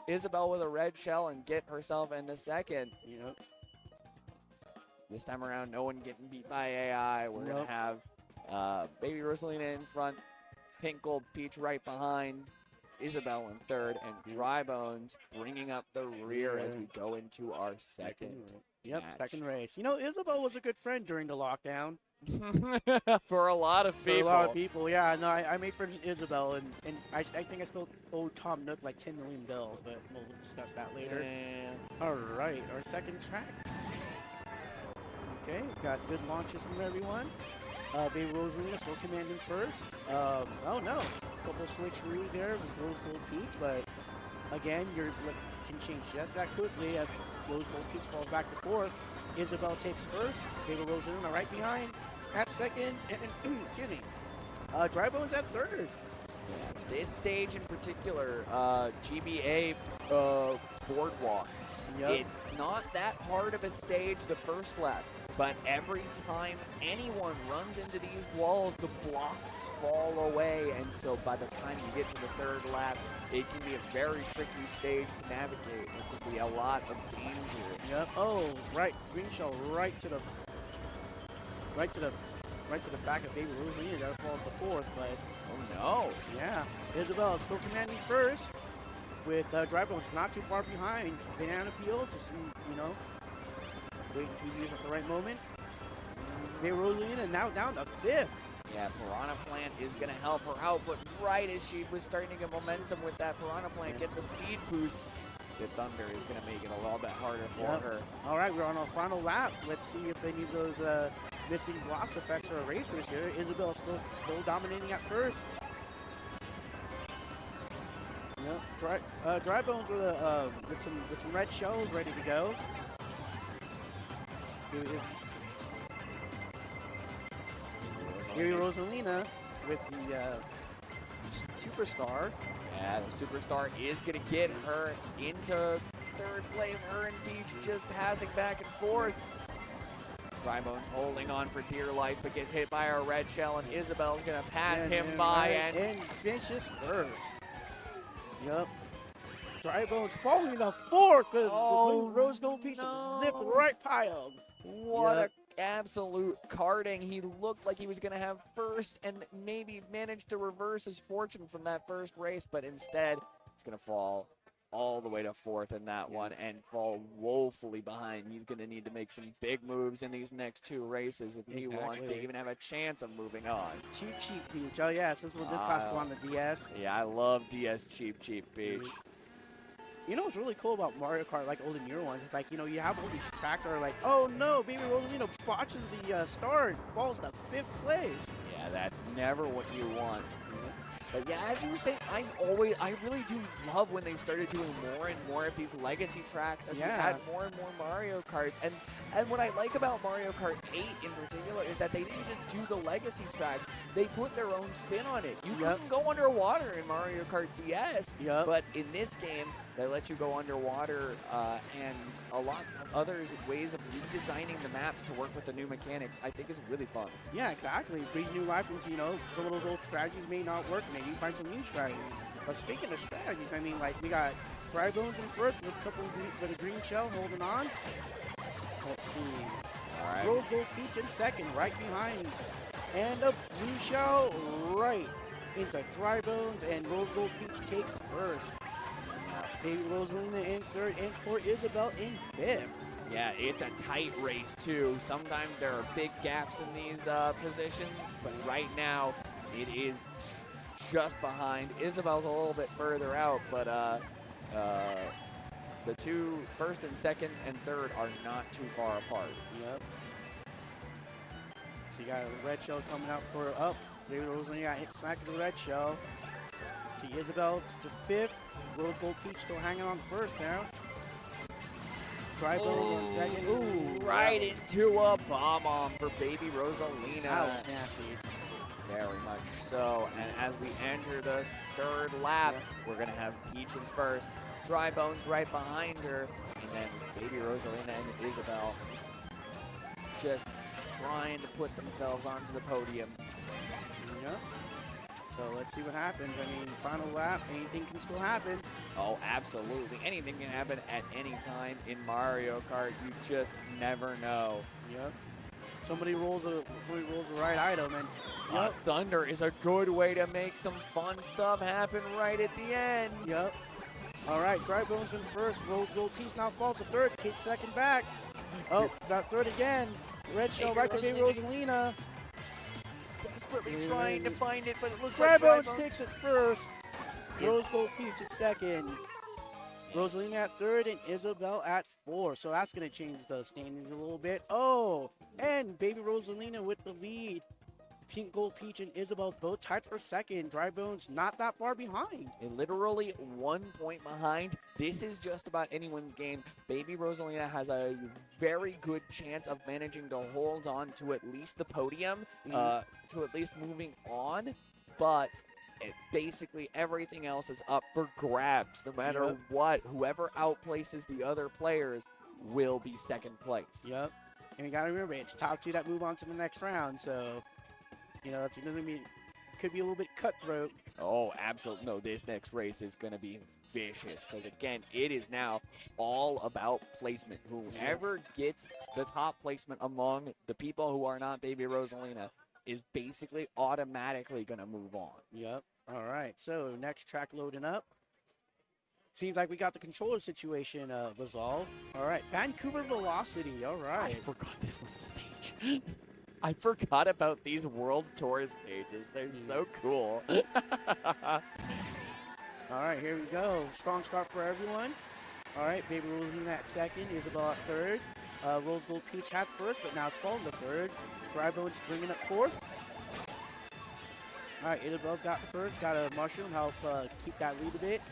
Isabel with a red shell and get herself into second. Yep. This time around, no one getting beat by AI. We're going to have Baby Rosalina in front, Pink Gold Peach right behind, Isabel in third, and Dry Bones bringing up the rear as we go into our second match. Second race. You know, Isabel was a good friend during the lockdown. For a lot of people. For a lot of people, yeah. No, I made friends with Isabel, and I think I still owe Tom Nook like 10 million bills, but we'll discuss that later. All right, our second track. Okay, got good launches from everyone. Baby Rosalina still commanding first. Oh no, a couple of switcheroos there with Rose Gold Peach, but again, can change just that quickly as Rose Gold Peach falls back to fourth. Isabel takes first. Baby Rosalina right behind at second, and excuse me, Dry Bones at third. Yeah, this stage in particular, GBA Boardwalk. Yep. It's not that hard of a stage the first lap, but every time anyone runs into these walls, the blocks fall away, and so by the time you get to the third lap, it can be a very tricky stage to navigate. There could be a lot of danger. Yep. Oh, right. Green shell right to the back of Baby Rosalina. That falls to fourth, but oh no. Yeah. Isabel still commanding first, with Dry Bones not too far behind. Banana Peel, just waiting to use at the right moment. Baby Rosalina now down to fifth. Yeah, Piranha Plant is going to help her out, but right as she was starting to get momentum with that Piranha Plant, get the speed boost, the Thunder is going to make it a little bit harder for her. All right, we're on our final lap. Let's see if any of those missing blocks affects our racers here. Isabel still dominating at first. Yep. Dry Bones with some red shells ready to go. Baby Rosalina with the Superstar. Yeah, the Superstar is going to get her into third place. Her and Peach just passing back and forth. Dry Bones holding on for dear life, but gets hit by a red shell, and Isabel's going to pass him by and finishes first. Yep. Dry Bones falling to fourth, but Rose Gold Peach zipped right pile. What a absolute karting. He looked like he was going to have first and maybe managed to reverse his fortune from that first race, but instead it's going to fall all the way to fourth in that one and fall woefully behind. He's going to need to make some big moves in these next two races if he wants to even have a chance of moving on. Cheap Peach. Oh yeah, since we're this possible on the DS. Yeah, I love DS Cheap Peach. You know what's really cool about Mario Kart, like older newer ones, is like, you know, you have all these tracks that are like, oh no, Baby Rosalina botches the start, falls to fifth place. Yeah, that's never what you want. But yeah, as you were saying, I really do love when they started doing more and more of these legacy tracks as we had more and more Mario Karts. And what I like about Mario Kart 8 in particular is that they didn't just do the legacy track. They put their own spin on it. You couldn't go underwater in Mario Kart DS, but in this game, they let you go underwater and a lot of others ways of redesigning the maps to work with the new mechanics, I think is really fun. Yeah, exactly. These new weapons, you know, some of those old strategies may not work. Maybe you find some new strategies. But speaking of strategies, I mean, like, we got Dry Bones in first with a green shell holding on. Let's see. All right. Rose Gold Peach in second, right behind. And a blue shell right into Dry Bones, and Rose Gold Peach takes first. Baby Rosalina in third, and for Isabel in fifth. Yeah, it's a tight race, too. Sometimes there are big gaps in these positions, but right now it is just behind. Isabel's a little bit further out, but the two, first and second and third, are not too far apart. Yep. So you got a red shell coming up for up. Baby Rosalina got hit snack with the red shell. See Isabel to 5th. Rose Gold Peach still hanging on first now. Dry Bone on second. Ooh, Right into a bomb for Baby Rosalina. that was nasty. Very much so. And as we enter the third lap, we're going to have Peach in first. Dry Bones right behind her. And then Baby Rosalina and Isabel just trying to put themselves onto the podium. Yep. So let's see what happens. I mean, final lap, anything can still happen. Oh, absolutely. Anything can happen at any time in Mario Kart. You just never know. Yep. Somebody rolls the right item, and yep. Thunder is a good way to make some fun stuff happen right at the end. Yep. All right, Dry Bones in first. Rose Gold Peach now falls to third. Kate second back. Oh, got third again. Red shell right to Baby Rosalina. Desperately trying to find it, but it looks Dry like Bones takes it first. Rose Gold Peach at second. Rosalina at third and Isabel at fourth. So that's going to change the standings a little bit. Oh, and Baby Rosalina with the lead. Pink Gold Peach and Isabel both tied for second. Dry Bones not that far behind. Literally 1 point behind. This is just about anyone's game. Baby Rosalina has a very good chance of managing to hold on to at least the podium, to at least moving on. But basically everything else is up for grabs. No matter what, whoever outplaces the other players will be second place. Yep. And you got to remember, it's top two that move on to the next round. So, you know, it's going to be, could be a little bit cutthroat. Oh, absolutely. No, this next race is going to be vicious because, again, it is now all about placement. Whoever gets the top placement among the people who are not Baby Rosalina is basically automatically going to move on. Yep. All right. So, next track loading up. Seems like we got the controller situation resolved. All right. Vancouver Velocity. All right. I forgot this was a stage. I forgot about these World Tour stages. They're so cool. All right, here we go. Strong start for everyone. All right, Baby Rosalina at second. Isabel at third. Rose Gold Peach at first, but now it's falling to third. Dry Bones bringing up fourth. All right, Isabel's got first. Got a mushroom, help keep that lead a bit.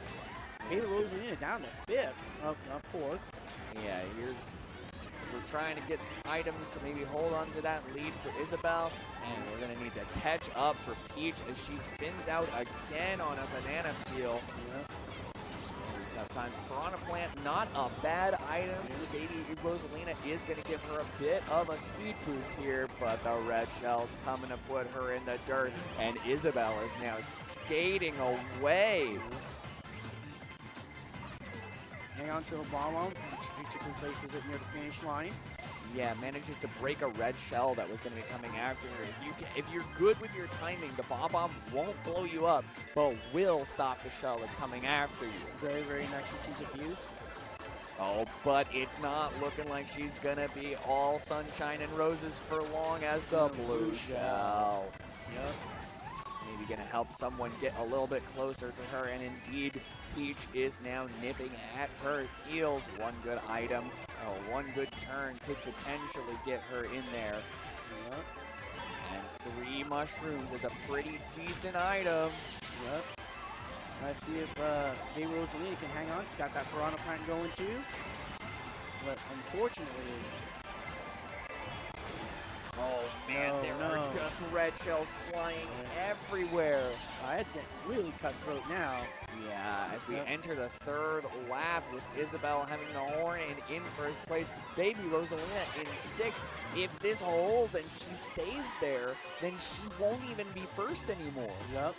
Baby Rosalina down to fifth. Up fourth. Yeah, we're trying to get some items to maybe hold on to that lead for Isabel, and we're going to need to catch up for Peach as she spins out again on a banana peel. Tough times. Piranha Plant, not a bad item. Baby Rosalina is going to give her a bit of a speed boost here, but the red shell's coming to put her in the dirt, and Isabel is now skating away. Hang on to the bomb. Basically places it near the finish line. Yeah, manages to break a red shell that was going to be coming after her. If you're good with your timing, the bomb won't blow you up, but will stop the shell that's coming after you. Very, very nice use of use. Oh, but it's not looking like she's going to be all sunshine and roses for long as the blue shell. Yep. Maybe going to help someone get a little bit closer to her, and indeed, Peach is now nipping at her heels. One good item, one good turn could potentially get her in there. Yep. And 3 mushrooms is a pretty decent item. Yep. Let's see if Baby Rosalina can hang on. She's got that Piranha Plant going too. But unfortunately... Oh man, there are just red shells flying everywhere. It's getting really cutthroat now. Yeah, as we enter the third lap with Isabel having the horn and in first place, Baby Rosalina in sixth. If this holds and she stays there, then she won't even be first anymore. Yep.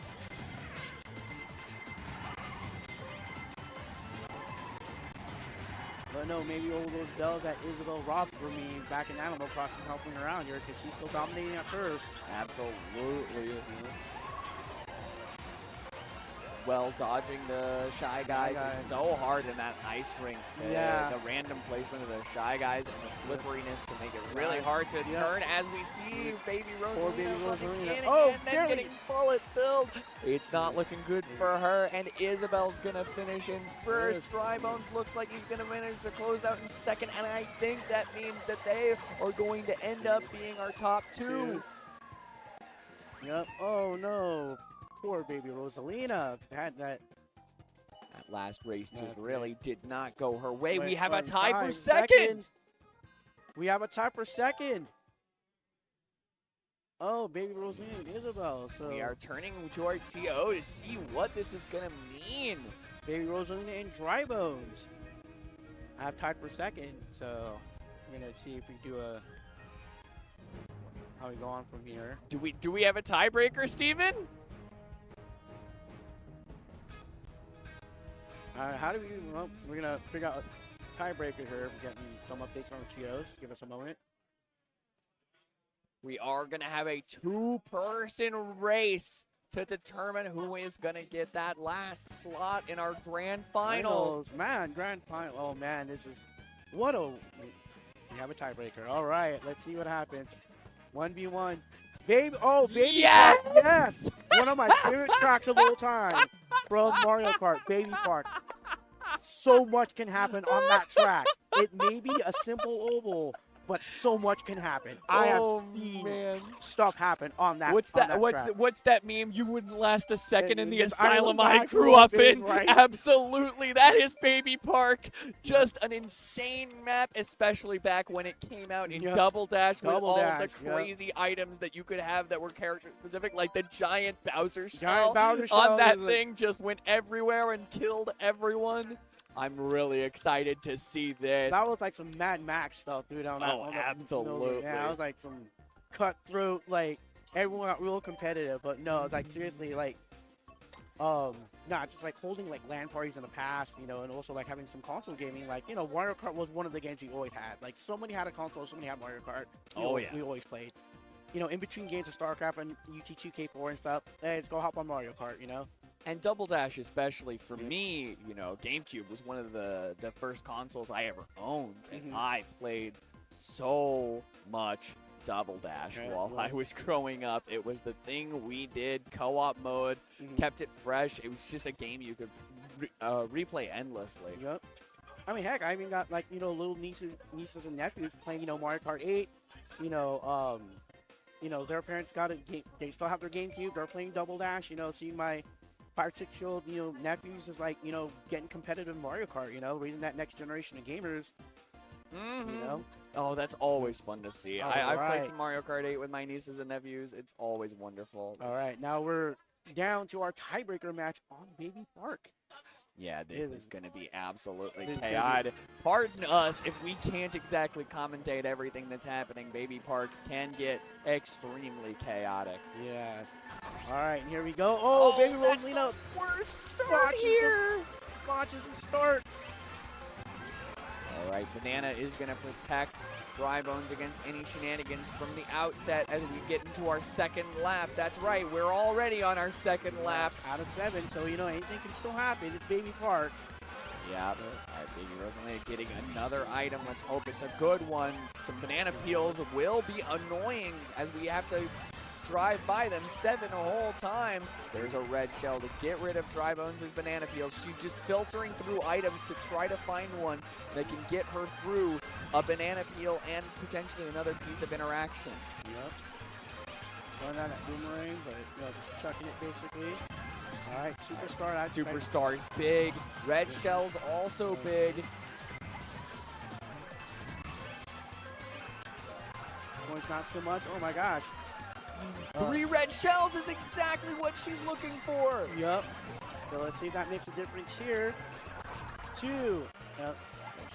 But no, maybe all those bells that Isabel robbed for me back in Animal Crossing helping her out here because she's still dominating at first. Absolutely. Well, dodging the Shy Guys so hard in that ice rink. The random placement of the Shy Guys and the slipperiness can make it really hard to turn as we see Baby Rosalina and then getting bullet filled. It's not looking good for her, and Isabel's going to finish in first. Dry Bones looks like he's going to manage to close out in second, and I think that means that they are going to end up being our top two. Yep. Oh no, poor baby Rosalina had that. That last race just Okay. really did not go her way. Right We have a on tie for time. second. We have a tie for second. Oh, baby Rosalina and Isabel. So We are turning to our TO to see what this is going to mean. baby Rosalina and Dry Bones. I have tied for second. So we're gonna see if we do a how we go on from here. Do we have a tiebreaker, Steven? How do we? Well, we're gonna figure out a tiebreaker here. We're getting some updates from the TOs. Give us a moment. We are going to have a two-person race to determine who is going to get that last slot in our grand finals. Man, grand final. Oh man, this is what a. We have a tiebreaker. All right, let's see what happens. 1v1. Baby, oh baby, Yes! Park, yes, one of my favorite tracks of all time from Mario Kart, Baby Park. So much can happen on that track. It may be a simple oval, but so much can happen. I have seen man. stuff happen on that. What's on that? What's track. what's that meme? You wouldn't last a second in the This asylum island I grew up in. right? Absolutely, that is Baby Park. Just an insane map, especially back when it came out in Yep. Double Dash with Double all Dash, of the yep. crazy items that you could have that were character specific, like the giant Bowser shell Giant Bowser shell on that was like- thing. Just went everywhere and killed everyone. I'm really excited to see this. That was like some Mad Max stuff, dude. On that, Oh, on that- absolutely. Yeah, that was like some cutthroat, like everyone got real competitive. But no, it's like seriously, like, nah, it's just like holding like LAN parties in the past, you know, and also like having some console gaming. Like, you know, Mario Kart was one of the games we always had. Like, somebody had a console, somebody had Mario Kart. We always played. You know, in between games of StarCraft and UT2K4 and stuff, hey, let's go hop on Mario Kart, you know? And Double Dash, especially for Yeah. me, you know, GameCube was one of the first consoles I ever owned, and Mhm. I played so much Double Dash Yeah, while well. I was growing up. It was the thing we did, co-op mode, Mhm. kept it fresh. It was just a game you could replay endlessly. Yep. I mean, heck, I even got like, you know, little nieces and nephews playing, you know, Mario Kart 8. You know, their parents got a game. They still have their GameCube. They're playing Double Dash. You know, seeing my 5, 6-year-old, you know, nephews is like, you know, getting competitive in Mario Kart. You know, raising that next generation of gamers. Mm-hmm. You know, Oh, that's always fun to see. All I've right. played some Mario Kart 8 with my nieces and nephews. It's always wonderful. all right. Now we're down to our tiebreaker match on Baby Park. Yeah, this It is is- going to be absolutely This is gonna be- chaotic. Pardon us if we can't exactly commentate everything that's happening. Baby Park can get extremely chaotic. Yes. All right, and here we go. Oh, Baby that's Rosalina the worst start Watch here. launches the start. All right, Banana is going to protect Dry Bones against any shenanigans from the outset as we get into our second lap. That's right, we're already on our second lap. Out of 7, so, you know, anything can still happen. It's Baby Park. Yeah, all right, Baby Rosalina getting another item. Let's hope it's a good one. Some banana peels will be annoying as we have to drive by them 7 whole times. There's a red shell to get rid of Dry Bones' banana peels. She's just filtering through items to try to find one that can get her through a banana peel and potentially another piece of interaction. Yep. Throwing out that boomerang, but, you know, just chucking it basically. All right, Superstar. That's Superstar's big. Red shell's also big. One's not so much. Oh my gosh. 3 red shells is exactly what she's looking for. Yep. So let's see if that makes a difference here. 2. Yep.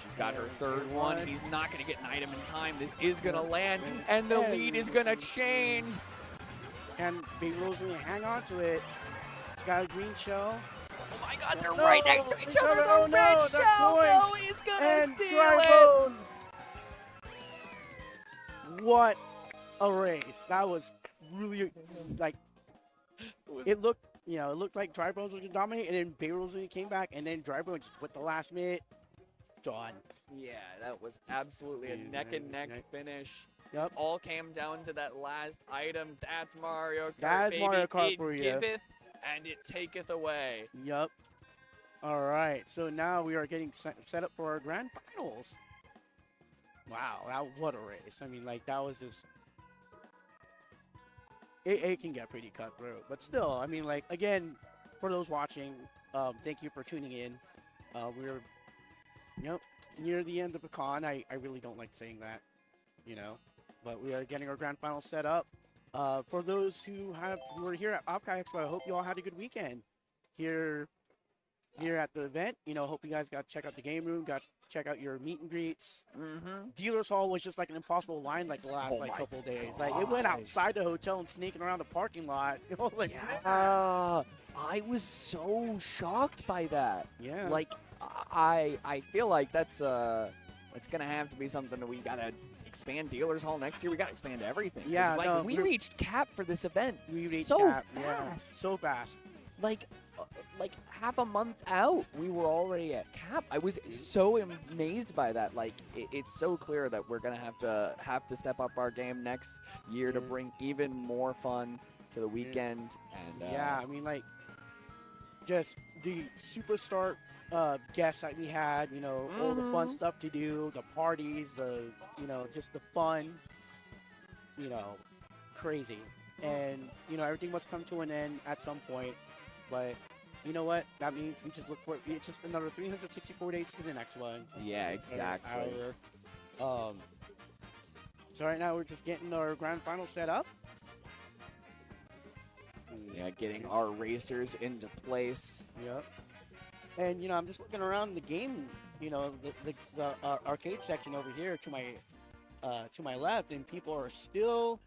She's got her third One. one. He's not going to get an item in time. This is going to land, and the lead is going to change. And Baby Rosalina hang on to it. It's got a green shell. Oh my God, they're No, right next to each each other. other. The Oh no, red that shell, coin. no, he's going to And steal Dry it. Bone. What a race. That was really, like, it looked, you know, it looked like Dry Bones was going to dominate, and then Baby Rosalina came back, and then Dry Bones with the last minute, done. Yeah, that was absolutely a Yeah, neck-and-neck yeah. finish. Yep. All came down to that last item. That's Mario Kart, That is baby. Mario Kart It for you. giveth and it taketh away. Yep. All right. So now we are getting set up for our grand finals. Wow. What a race. I mean, like, that was just. it can get pretty cutthroat. But still, I mean, like, again, for those watching, thank you for tuning in. We're, near the end of the con. I really don't like saying that, but we are getting our grand final set up. For those who were here at OffKai Expo, I hope you all had a good weekend here at the event. Hope you guys got to check out the game room, got to check out your meet and greets. Dealers Hall was just like an impossible line like the last couple of days. Like it went outside the hotel and sneaking around the parking lot. I was so shocked by that. Yeah. Like I feel like it's gonna have to be something that we gotta expand Dealers Hall next year. We gotta expand everything. Yeah, like, we reached cap for this event. We reached so cap. Fast. Yeah, so fast. Like half a month out, we were already at cap. I was so amazed by that. Like it's so clear that we're gonna have to step up our game next year to bring even more fun to the weekend. And I mean, like, just the superstar guests that we had, all the fun stuff to do, the parties, just the fun, crazy. And, everything must come to an end at some point. But you know what? That means we just look for it. It's just another 364 days to the next one. Yeah, exactly. So right now we're just getting our grand final set up. Yeah, getting our racers into place. Yep. And I'm just looking around the game, the arcade section over here to my left, and people are still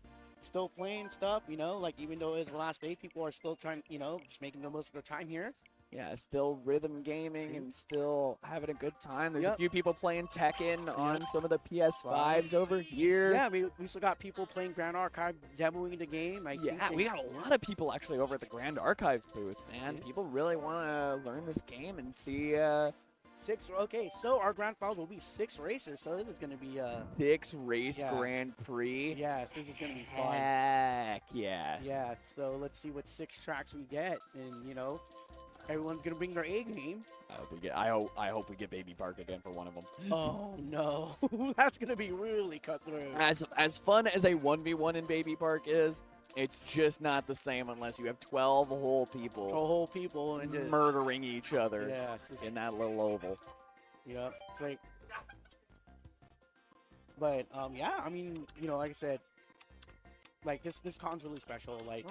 playing stuff. Like even though it's the last day, people are still trying, just making the most of their time here. Yeah, still rhythm gaming and still having a good time. There's a few people playing Tekken on some of the PS5s over here. Yeah, we still got people playing Grand Archive, demoing the game. We got a lot of people actually over at the Grand Archive booth, man. People really want to learn this game and see... Okay, so our grand finals will be 6 races, so this is going to be 6-race Grand Prix. Yes, this is going to be fun. Heck yes. Yeah, so let's see what 6 tracks we get, and everyone's going to bring their A game. I hope we get Baby Park again for one of them. Oh no, that's going to be really cutthroat. As fun as a 1v1 in Baby Park is, it's just not the same unless you have 12 whole people. And murdering each other in that little oval. Yep. It's like, but I mean, like I said, like this con's really special. Like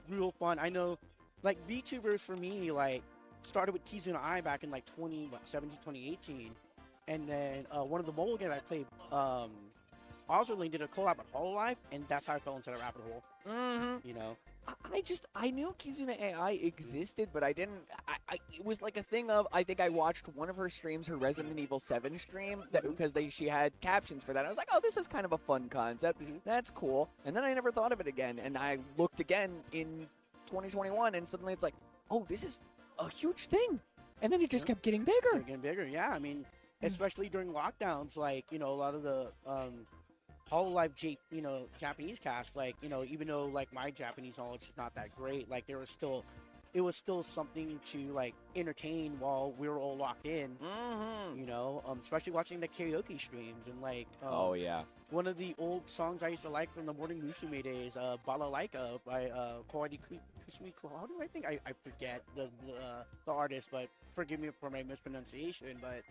real fun. I know, like VTubers for me, like started with Kizuna Ai back in like 2018, and then one of the mobile games I played, Ozerling did a collab with Hololive, and that's how I fell into the rabbit hole. I knew Kizuna AI existed, but I didn't. It was like a thing of, I think I watched one of her streams, her Resident Evil 7 stream, because she had captions for that. I was like, oh, this is kind of a fun concept. That's cool. And then I never thought of it again. And I looked again in 2021, and suddenly it's like, oh, this is a huge thing. And then it just kept getting bigger. Getting bigger, yeah. I mean, especially during lockdowns, like, a lot of the Hololive, Japanese cast, like, even though, like, my Japanese knowledge is not that great, like, it was still something to, like, entertain while we were all locked in, especially watching the karaoke streams, and, like, one of the old songs I used to like from the Morning Musume days, Balalaika by Kawadi Kusumi Kuhadu, I think. I forget the artist, but forgive me for my mispronunciation, but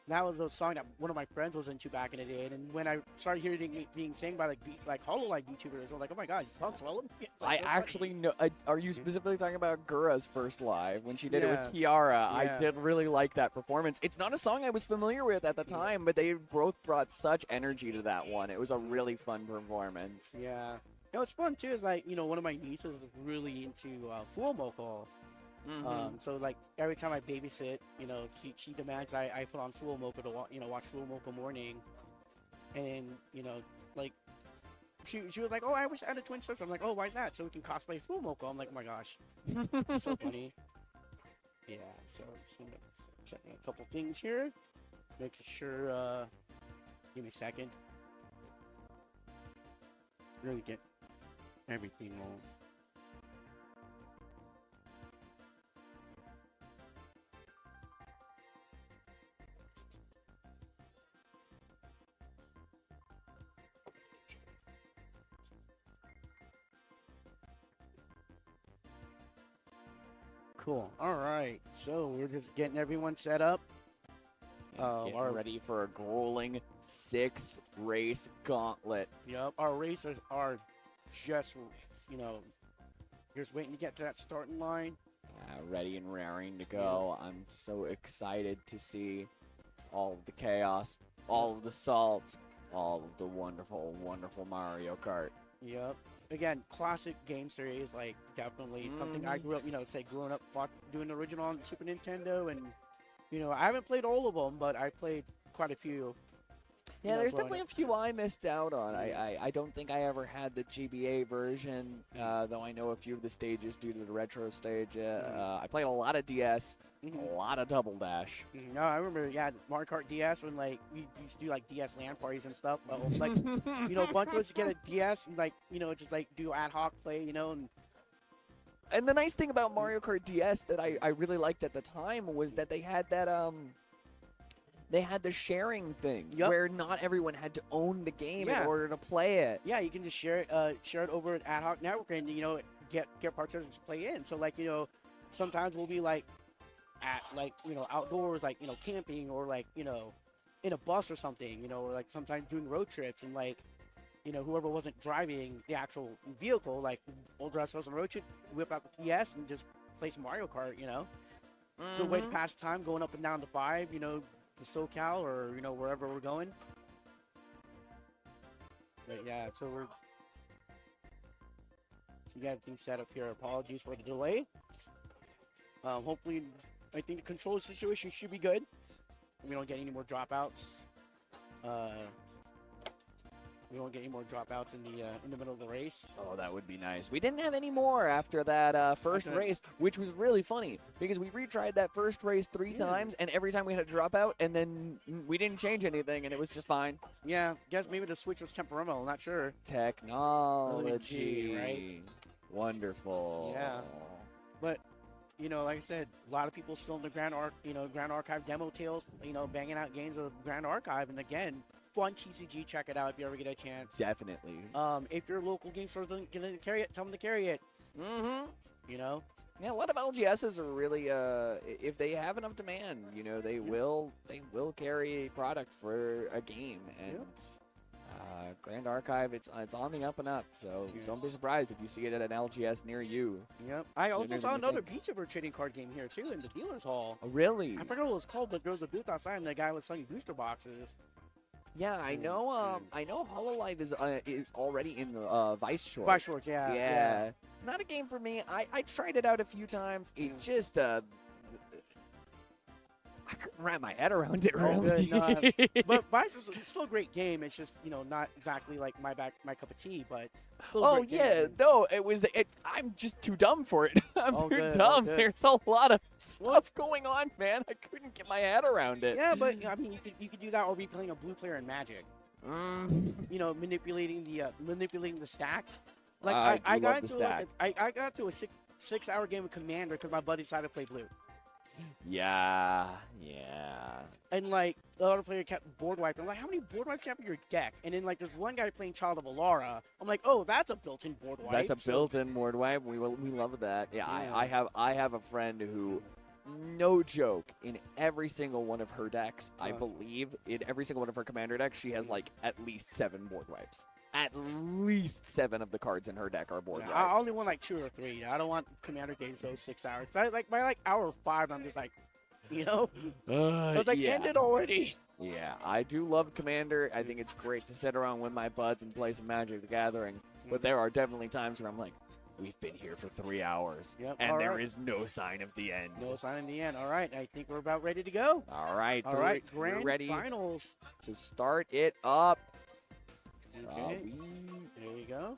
that was a song that one of my friends was into back in the day, and when I started hearing it being sang by like Hololive VTubers, I was like, oh my god, it sounds well. I actually know. Are you specifically talking about Gura's first live when she did it with Kiara? Yeah. I did really like that performance. It's not a song I was familiar with at the time, but they both brought such energy to that one. It was a really fun performance. Yeah. What's fun too is, like, one of my nieces is really into Fuomoko. So, like, every time I babysit, she demands I put on Fuomoko to watch Fuomoko morning, and like she was like, oh, I wish I had a twin sister. I'm like, oh, why is that? So we can cosplay Fuomoko. I'm like, oh my gosh, so funny. Yeah. So just checking a couple things here, making sure. Give me a second. Really get everything wrong. Cool. All right. So we're just getting everyone set up. Getting ready for a grueling 6-race gauntlet. Yep. Our racers are just, just waiting to get to that starting line. Ready and raring to go. I'm so excited to see all of the chaos, all of the salt, all of the wonderful, wonderful Mario Kart. Yep. Again, classic game series, like definitely something I grew up, growing up doing the original on Super Nintendo, and I haven't played all of them, but I played quite a few. Yeah, there's definitely a few I missed out on. I don't think I ever had the GBA version, though I know a few of the stages due to the retro stage. I played a lot of DS, a lot of Double Dash. No, I remember, Mario Kart DS when, we used to do, DS LAN parties and stuff. Bunch of us get a DS and, just, do ad hoc play, And the nice thing about Mario Kart DS that I really liked at the time was that they had that, they had the sharing thing where not everyone had to own the game in order to play it. Yeah, you can just share it over an ad hoc network and get participants to play in. So sometimes we'll be at outdoors, camping or in a bus or something. Or sometimes doing road trips and whoever wasn't driving the actual vehicle, we'll dress us on a road trip, whip out the TS and just play some Mario Kart. Good way to pass time, going up and down the 5. To SoCal or wherever we're going. But yeah, so we got everything set up here. Apologies for the delay. Hopefully, I think the control situation should be good. We don't get any more dropouts. We won't get any more dropouts in the middle of the race. Oh, that would be nice. We didn't have any more after that first race, which was really funny because we retried that first race 3 times, and every time we had a dropout, and then we didn't change anything, and it was just fine. Yeah, guess maybe the switch was temperamental. Not sure. Technology, right? Wonderful. Yeah, but like I said, a lot of people still in the Grand Archive demo tails, banging out games of Grand Archive, and again. Fun TCG, check it out if you ever get a chance. Definitely. If your local game store isn't going to carry it, tell them to carry it. Mm-hmm. Yeah, a lot of LGSs are really, if they have enough demand, they will carry a product for a game, and Grand Archive, it's on the up and up. So don't be surprised if you see it at an LGS near you. Yep. I also saw another VTuber trading card game here too in the dealer's hall. Oh, really? I forgot what it was called, but there was a booth outside, and the guy was selling booster boxes. Yeah, I know. I know Hololive is already in the Vice Shorts. Vice Shorts, yeah. Not a game for me. I tried it out a few times. It just I couldn't wrap my head around it. Really. But Vice is still a great game. It's just not exactly like my cup of tea, but still a great game. No, it was. I'm just too dumb for it. I'm too dumb. There's a lot of stuff going on, man. I couldn't get my head around it. Yeah, but I mean, you could do that or be playing a blue player in Magic. Manipulating the stack. I got into a 6-hour game of Commander because my buddy decided to play blue. Yeah. And the other player kept board wiping. I'm like, how many board wipes do you have in your deck? And then there's one guy playing Child of Alara. I'm like, oh, that's a built-in board wipe. That's a built-in board wipe. We love that. Yeah, I have a friend who, no joke, in every single one of her decks, I believe in every single one of her commander decks, she has at least 7 board wipes. At least 7 of the cards in her deck are board wipes. I only want 2 or 3. I don't want commander games those 6 hours. By hour 5, I'm just I was end it already. Yeah, I do love Commander. I think it's great to sit around with my buds and play some Magic the Gathering. But there are definitely times where I'm like, we've been here for 3 hours, and there is no sign of the end. No sign of the end. All right, I think we're about ready to go. All right, Grand ready Finals to start it up. Okay, there you go.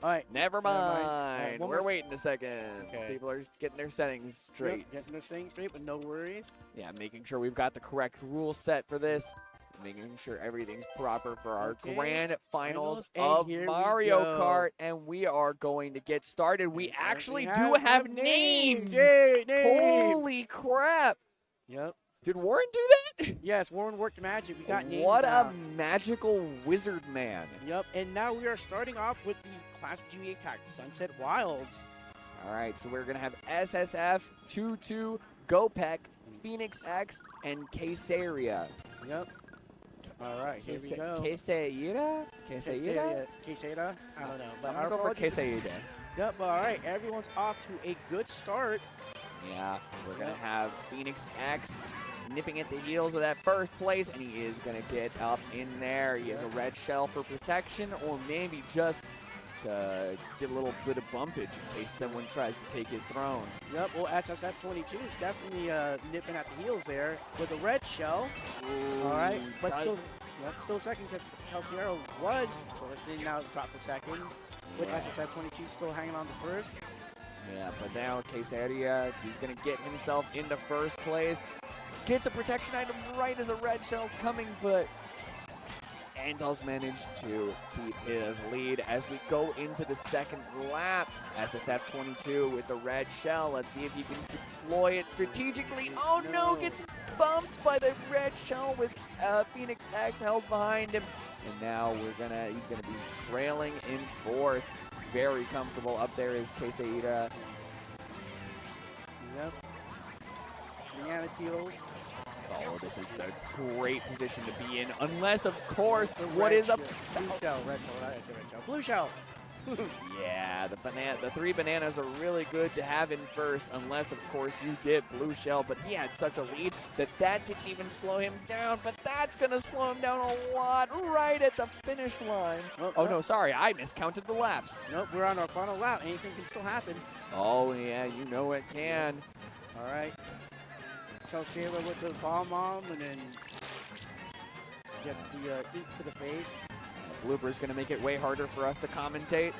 All right. Never mind. We're waiting a second. Okay. People are getting their settings straight. Getting their settings straight, but no worries. Yeah, making sure we've got the correct rule set for this. Making sure everything's proper for our grand finals of Mario Kart. And we are going to get started. We actually do have names. Yay, names. Holy crap. Yep. Did Warren do that? Yes, Warren worked magic. We got names What now. a magical wizard man. Yep, and now we are starting off with the Class 2 attack, Sunset Wilds. All right, so we're going to have SSF, 2-2, Gopek, Phoenix X, and Quesaria. Yep. All right, here we go. Quesaira? Quesaira? Quesaira? I don't know. But I'm going to go for Quesaira. Yep, all right, everyone's off to a good start. Yeah, we're going to have Phoenix X nipping at the heels of that first place, and he is going to get up in there. He has a red shell for protection, or maybe just to get a little bit of bumpage in case someone tries to take his throne. Yep, well, SSF-22 is definitely nipping at the heels there with a red shell. Ooh, All right, but still second because Calciero was first, and now dropped the second. With SSF-22 still hanging on the first. Yeah, but now Quesaria, he's going to get himself into first place. Gets a protection item right as a red shell's coming, but Angel's managed to keep his lead as we go into the second lap. SSF-22 with the red shell. Let's see if he can deploy it strategically. Oh no, gets bumped by the red shell with Phoenix X held behind him. And now he's gonna be trailing in fourth. Very comfortable. Up there is Quesaira. Yep. Banana peels. Oh, this is the great position to be in, unless, of course, Blue shell, red shell, what did I say, red shell? Blue shell. Yeah, the three bananas are really good to have in first, unless, of course, you get blue shell. But he had such a lead that didn't even slow him down. But that's going to slow him down a lot right at the finish line. Oh, no, sorry. I miscounted the laps. Nope, we're on our final lap. Anything can still happen. Oh, yeah, you know it can. All right. Calciero with the bomb and then get the eat to the face. Blooper's going to make it way harder for us to commentate.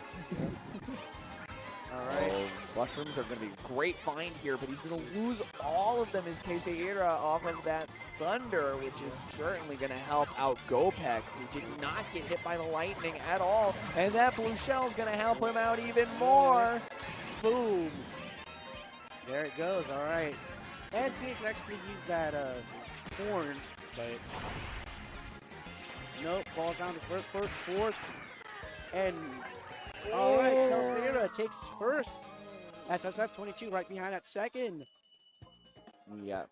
All right. Oh, mushrooms are going to be a great find here, but he's going to lose all of them as Quesaira off of that Thunder, which is certainly going to help out Gopek, who did not get hit by the lightning at all. And that blue shell is going to help him out even more. Boom. There it goes. All right. And Phoenix X could use that horn, but nope, falls down to first, fourth, and all right, Calciero takes first. SSF-22 right behind that second. Yeah.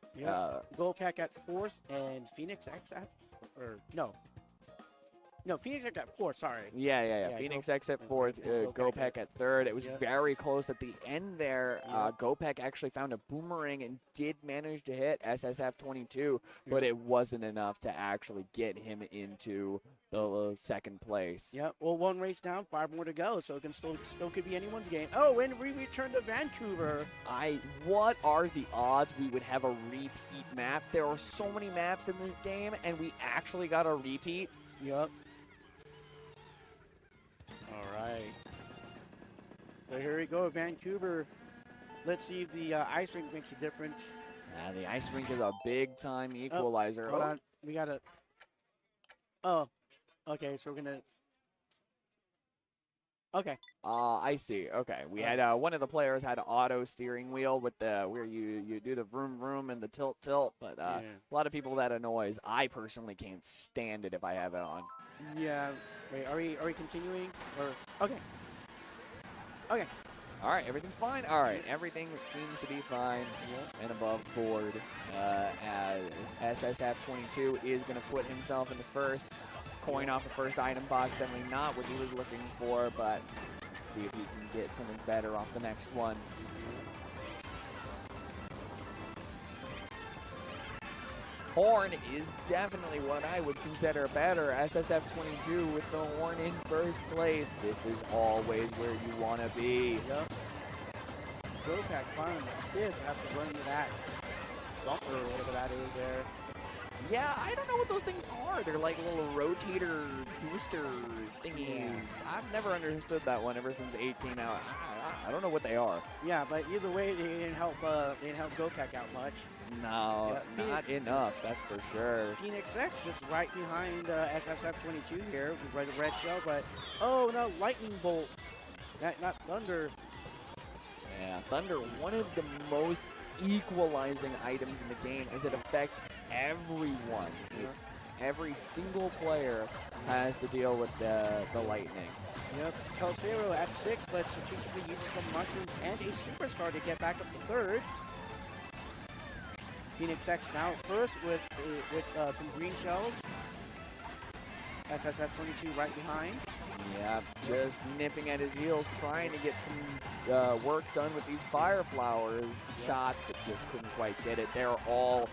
Gopek at fourth, and Phoenix X at, No, Phoenix X at fourth, sorry. Yeah. Phoenix X at fourth, Gopek at third. It was very close at the end there. Gopek actually found a boomerang and did manage to hit SSF-22, but it wasn't enough to actually get him into the second place. Yeah, well, one race down, 5 more to go, so it can still could be anyone's game. Oh, and we return to Vancouver. What are the odds we would have a repeat map? There are so many maps in this game, and we actually got a repeat. Yep. All right. So here we go, Vancouver. Let's see if the ice rink makes a difference. The ice rink is a big-time equalizer. Hold on. We got to... Oh. Okay, so we're going to... Okay. I see. Okay. We had one of the players had an auto steering wheel with the where you do the vroom vroom and the tilt, but a lot of people that annoys. I personally can't stand it if I have it on. Yeah. Wait, are we continuing or okay. All right, everything's fine. All right, everything seems to be fine and above board. As SSF-22 is going to put himself in the first. Coin off the first item box, definitely not what he was looking for, but let's see if he can get something better off the next one. Horn is definitely what I would consider better. SSF-22 with the horn in first place. This is always where you want to be. Yep. Gopek finally did have to run into that bumper or whatever that is there. Yeah, I don't know what those things are. They're like little rotator booster thingies. I've never understood that one ever since 8 came out. I don't know what they are. Yeah, but either way, they didn't help Gopek out much. No, not enough, that's for sure. Phoenix X just right behind SSF-22 here with the red shell, but oh no, lightning bolt. Not Thunder. Yeah, Thunder, one of the most equalizing items in the game as it affects everyone. It's every single player has to deal with the lightning. Yep, Calcero at 6, but strategically uses some mushrooms and a superstar to get back up to 3rd. Phoenix X now first with some green shells. SSF22 right behind. Yeah, just nipping at his heels, trying to get some work done with these fire flowers shots, but just couldn't quite get it. They're all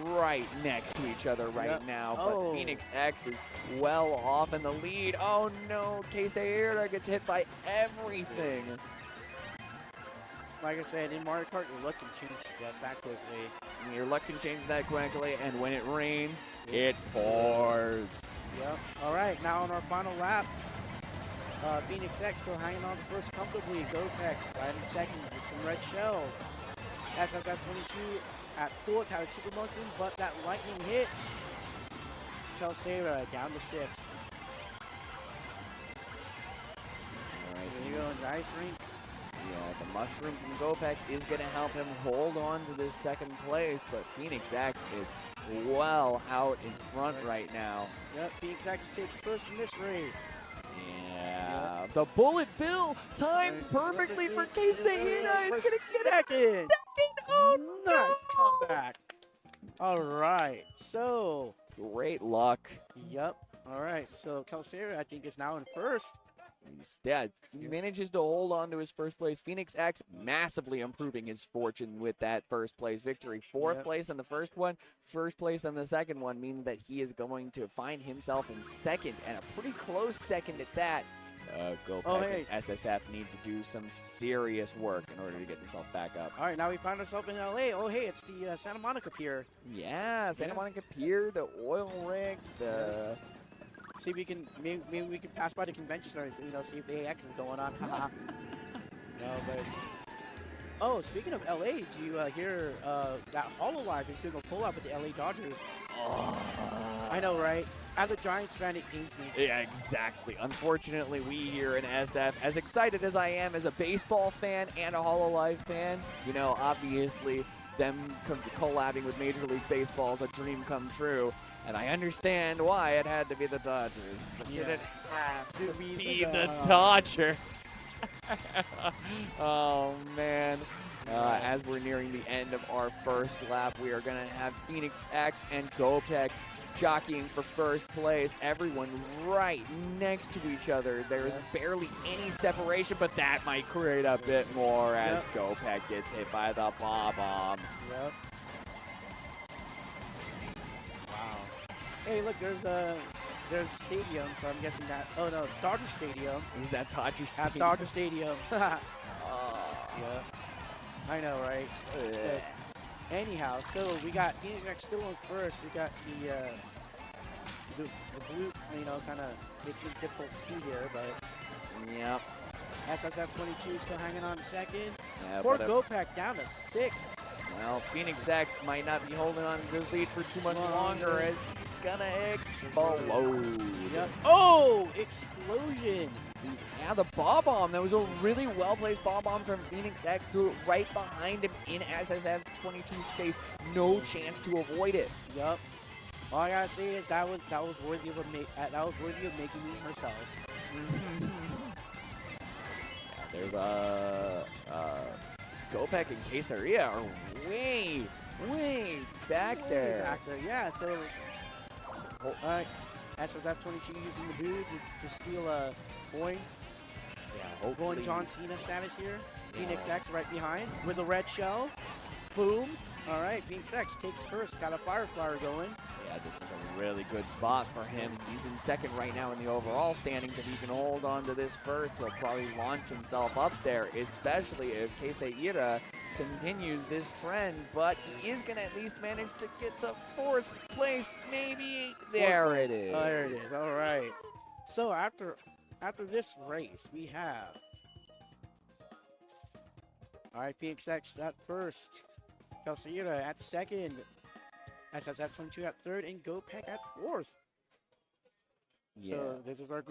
right next to each other right now, but Phoenix X is well off in the lead. Oh no, Keisei gets hit by everything. Like I said, in Mario Kart, your luck can change just that quickly. Your luck can change that quickly, and when it rains, it pours. Yep. All right, now on our final lap, Phoenix X still hanging on to first comfortably. GoPek right in second with some red shells. SSF22 at 4th had a super mushroom, but that lightning hit. Calcera down to 6th. All right, here you go in the ice rink. Yeah, the mushroom from GoPek is going to help him hold on to this 2nd place, but Phoenix X is well out in front right now. Yep, Phoenix X takes first in this race. Yeah, the bullet bill timed perfectly for Keisei. It's going to get second. Oh, nice comeback. All right, so. Great luck. Yep. All right, so Calcera, I think, is now in first. Instead, he manages to hold on to his first place. Phoenix X massively improving his fortune with that first place victory. 4th place on the first one, 1st place on the second one means that he is going to find himself in 2nd, and a pretty close 2nd at that. GoPek and SSF need to do some serious work in order to get themselves back up. All right, now we find ourselves in LA. Oh, hey, it's the Santa Monica Pier. Yeah, Santa Monica Pier, the oil rigs, the... See if we can, maybe we can pass by the convention center, you know, see if the AX is going on. No, but... Oh, speaking of LA, did you hear that HoloLive is doing a pull-up with the LA Dodgers? I know, right? As a Giants fan, it pains me. Yeah, exactly. Unfortunately, we here in SF, as excited as I am as a baseball fan and a HoloLive fan, you know, obviously them collabing with Major League Baseball is a dream come true. And I understand why it had to be the Dodgers. But did it have to be the Dodgers? Oh, man. As we're nearing the end of our first lap, we are going to have Phoenix X and GoPek jockeying for first place. Everyone right next to each other. There's barely any separation, but that might create a bit more as GoPek gets hit by the bomb. Yep. Hey, look, there's a stadium, so I'm guessing that. Oh no, Dodger Stadium. Is that Dodger Stadium? That's Dodger Stadium. Yeah, I know, right? Anyhow, so we got Phoenix X still in first. We got the blue, you know, kind of making it difficult to see here, but yep. SSF22 still hanging on second. Yeah, Poor GoPek down to 6th. Well, Phoenix X might not be holding on to this lead for too much longer as he's gonna explode. Yep. Oh, explosion! Yeah, the bomb. That was a really well-placed bomb from Phoenix X. Threw it right behind him in SSF22's face. No chance to avoid it. Yep. All I gotta say is that was worthy of making me herself. There's GoPek and Quesaria are way back there. Yeah, so SSF22 using the boot to steal a coin. Yeah, going John Cena status here. Phoenix X right behind with a red shell. Boom. All right, Phoenix X takes first. Got a fire flower going. Yeah, this is a really good spot for him. He's in second right now in the overall standings. If he can hold on to this first, he'll probably launch himself up there, especially if Keisei continues this trend. But he is going to at least manage to get to 4th place, maybe. There it is. Oh, there it is. All right. So after this race, we have... All right, Phoenix X at first. Calcera at second. SSF22 at 3rd, and GoPek at 4th. Yeah. So this is our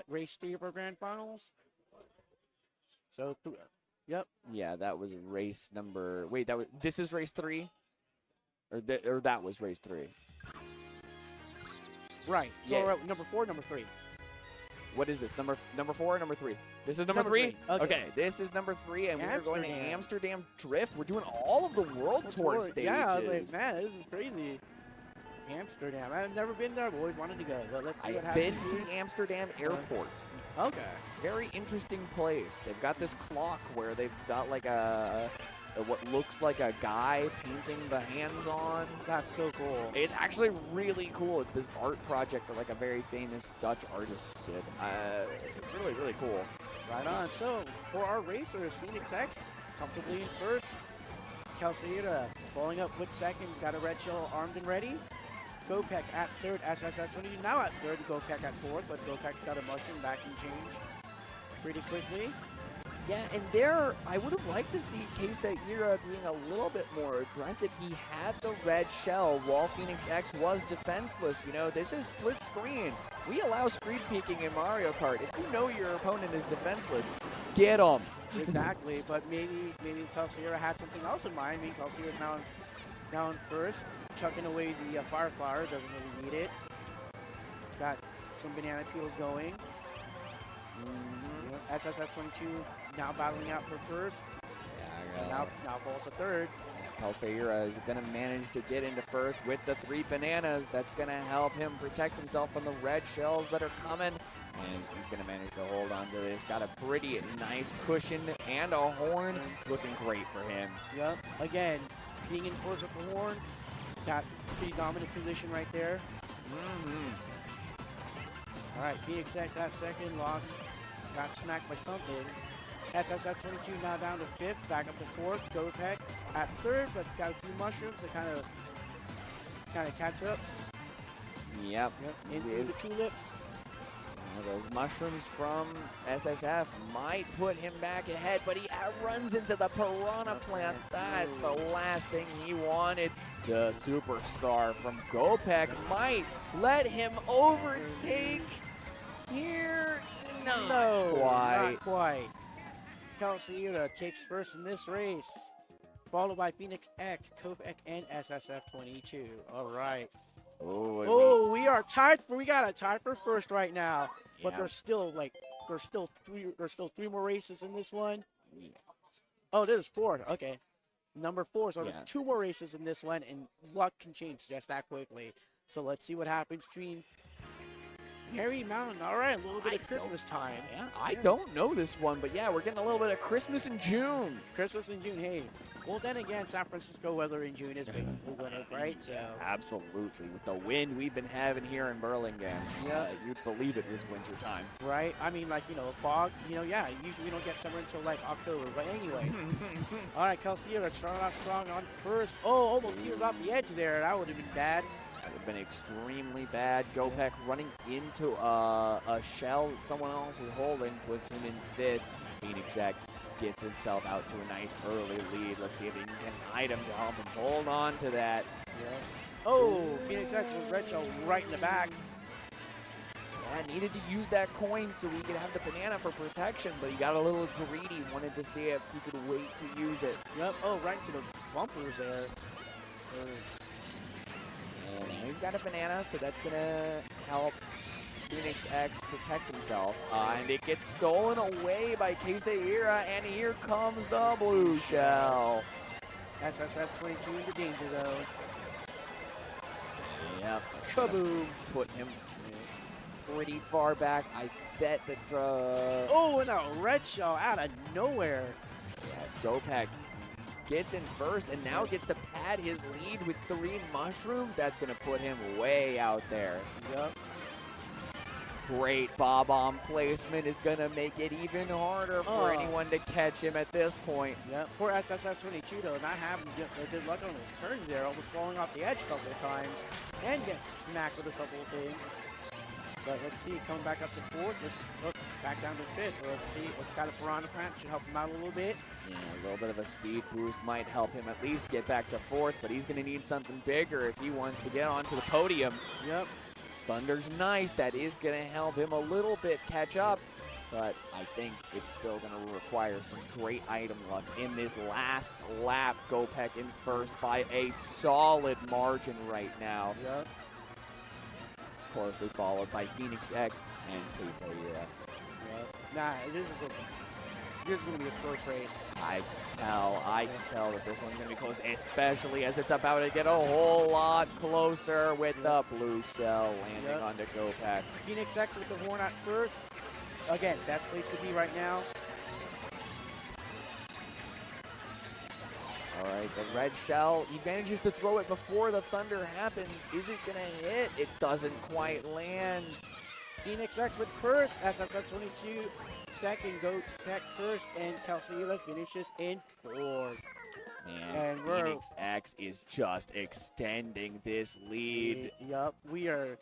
race 3 of our grand finals. So Yep. Yeah, that was race number. Wait, this is race 3, or that was race 3. Right. So Yeah. we're at number 4, number 3. What is this? Number 4 or number 3? This is number Number 3? three. Okay. This is number 3, and we're going to Amsterdam. Amsterdam Drift. We're doing all of the world tour stages. Yeah, I was like, man, this is crazy. Amsterdam. I've never been there. I've always wanted to go. But let's see what I've happens. been to the Amsterdam airport. Okay. Very interesting place. They've got this clock where they've got like a what looks like a guy painting the hands on. That's so cool. It's actually really cool. It's this art project that like a very famous Dutch artist did. Really, really cool. Right on. So, for our racers, Phoenix X comfortably in first. Calceira following up with second. Got a red shell armed and ready. Gopek at third. SSF20 now at third. Gopek at fourth, but Gopek's got a mushroom back and change pretty quickly. Yeah, and there, I would have liked to see Calceira being a little bit more aggressive. He had the red shell while Phoenix X was defenseless. You know, this is split screen. We allow screen peeking in Mario Kart. If you know your opponent is defenseless, get him. Exactly, but maybe Calceira had something else in mind. Maybe Calceira's now in first, chucking away the fire flower. Doesn't really need it. Got some banana peels going. SSF22 now battling out for first. Now falls to third. Calceira is going to manage to get into first with the 3 bananas. That's going to help him protect himself from the red shells that are coming. And he's going to manage to hold on to this. Got a pretty nice cushion and a horn. Looking great for him. Yep. Again, being in first with the horn. Got pretty dominant position right there. All right, Phoenix X at second. Lost. Got smacked by something. SSF22 now down to fifth. Back up to fourth. Gopek at third, but it's got a few mushrooms to kind of catch up. Yep. Into the tulips. Those mushrooms from SSF might put him back ahead, but he runs into the piranha plant. That's the last thing he wanted. The superstar from Gopek might let him overtake here. No, quite. not quite. Calceira takes first in this race, followed by Phoenix X, Gopek, and SSF22. All right. Oh, we are tied for. We got a tie for first right now, but Yeah. there's still 3 more races in this one. Oh, this is 4. Okay, number 4. So Yeah. there's 2 more races in this one, and luck can change just that quickly. So let's see what happens between Harry Mountain. All right, a little bit of Christmas time. Yeah, I don't know this one, but yeah, we're getting a little bit of Christmas in June. Christmas in June. Hey, well then again, San Francisco weather in June is big, right? So Absolutely. With the wind we've been having here in Burlingame, you'd believe it was winter time. right. I mean, like fog. Yeah. Usually we don't get summer until like October. But anyway, all right, Calceira starting off strong on first. Oh, almost he was off the edge there. That would have been bad. That would have been extremely bad. Gopek running into a shell that someone else was holding, puts him in fifth. Phoenix X gets himself out to a nice early lead. Let's see if he can get an item to help him hold on to that. Yeah. Oh, Phoenix X with red shell right in the back. Yeah, needed to use that coin so he could have the banana for protection, but he got a little greedy, wanted to see if he could wait to use it. Yep. Oh, right into the bumpers there. And now he's got a banana, so that's going to help Phoenix X protect himself. And it gets stolen away by Calceira, and here comes the blue shell. SSF22 in the danger zone. Yep. Kaboom. Put him pretty far back. I bet the Oh, and a red shell out of nowhere. Gopek gets in first and now gets to pad his lead with 3 mushrooms. That's going to put him way out there. Yep. Great bob-omb placement is going to make it even harder for anyone to catch him at this point. Yep. Poor SSF22 though, not having good luck on his turn there, almost falling off the edge a couple of times, and gets smacked with a couple of things. But let's see, coming back up to fourth. Let's look back down to fifth. Let's see, it's got a piranha plant, should help him out a little bit. Yeah, a little bit of a speed boost might help him at least get back to fourth, but he's going to need something bigger if he wants to get onto the podium. Yep. Thunder's nice. That is going to help him a little bit catch up. but I think it's still going to require some great item luck in this last lap. GoPek in first by a solid margin right now. Yep. Closely followed by Phoenix X and Keisei. Yep. Nah, this is going to be a close race. I can tell that this one's going to be close, especially as it's about to get a whole lot closer with the blue shell landing onto GoPek. Phoenix X with the horn at first. Again, best place to be right now. All right, the red shell, he manages to throw it before the thunder happens. Is it going to hit? It doesn't quite land. Phoenix X with first, SSF22 second, GoPek first, and Calcilla finishes in fourth. And Phoenix X is just extending this lead. Yup, we are.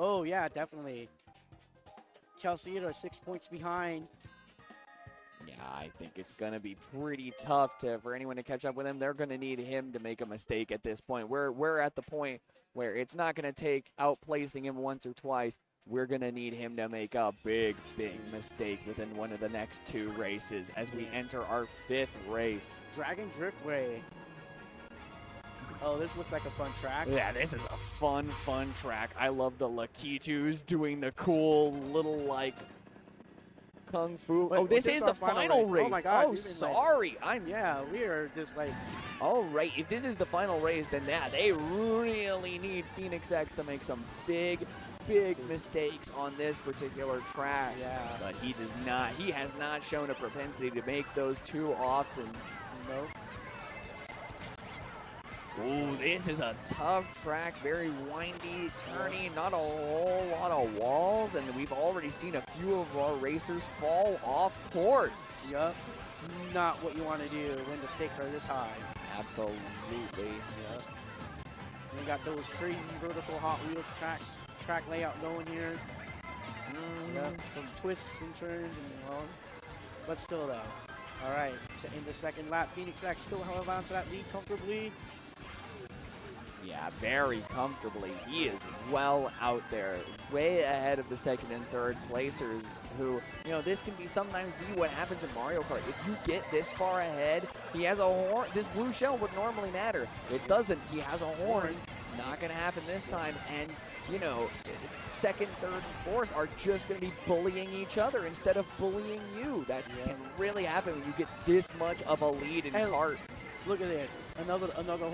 Oh, yeah, definitely. Calcilla 6 points behind. Yeah, I think it's going to be pretty tough for anyone to catch up with him. They're going to need him to make a mistake at this point. We're at the point where it's not going to take outplacing him once or twice. We're going to need him to make a big, big mistake within one of the next 2 races as we enter our 5th race. Dragon Driftway. Oh, this looks like a fun track. Yeah, this is a fun track. I love the Lakitus doing the cool little, like, kung fu. Wait, oh, this is the final race. Oh, my God. Oh, sorry. Yeah, we are just like... All right, if this is the final race, then they really need Phoenix X to make some big mistakes on this particular track. Yeah. But he does not. He has not shown a propensity to make those too often. Nope. Ooh, this is a tough track, very windy, turny, not a whole lot of walls, and we've already seen a few of our racers fall off course. Yup. Not what you want to do when the stakes are this high. Absolutely. Yep. We got those crazy vertical Hot Wheels track layout going here. Yep. Some twists and turns and all. But still though. All right. So in the second lap, Phoenix X still held on to that lead comfortably. Yeah, very comfortably. He is well out there, way ahead of the second and third placers who, this can be sometimes be what happens in Mario Kart. If you get this far ahead, he has a horn. This blue shell would normally matter. It doesn't. He has a horn. Not going to happen this time. And, second, third, and fourth are just going to be bullying each other instead of bullying you. That can really happen when you get this much of a lead in Kart. Look at this. Another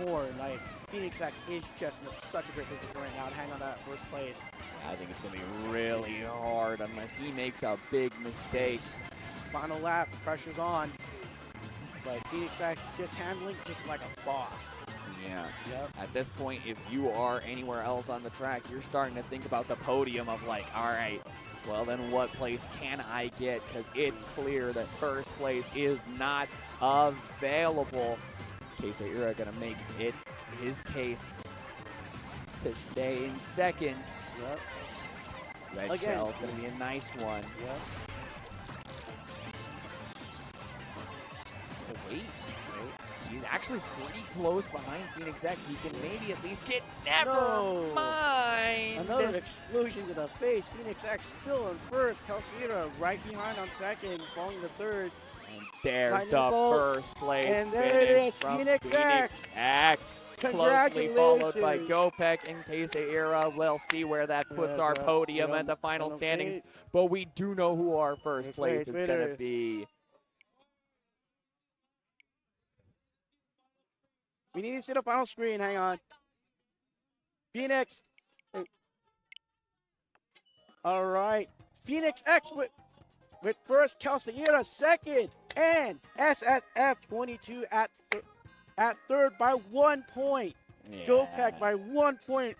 horn. Like, Phoenix X is just in such a great position right now to hang on that first place. I think it's going to be really hard unless he makes a big mistake. Final lap, pressure's on. But Phoenix X just handling just like a boss. Yeah. Yep. At this point, if you are anywhere else on the track, you're starting to think about the podium of like, all right, well then what place can I get? Because it's clear that first place is not available. Keisei going to make it his case to stay in second. Yep. Red shell is going to be a nice one. Yep. Oh, wait. He's actually pretty close behind Phoenix X. He can maybe at least get. Never mind. Another explosion to the face. Phoenix X still in first. Calcira right behind on second, falling to third. And there's the first place. And there it is, Phoenix X. Closely followed by GoPek and Keisei. We'll see where that puts our podium at the final standings. But we do know who our first place is going to be. We need to see the final screen. Hang on. Phoenix. All right. Phoenix X with first, Calcira second, and SSF 22 at third by 1 point. Yeah. GoPek by 1 point.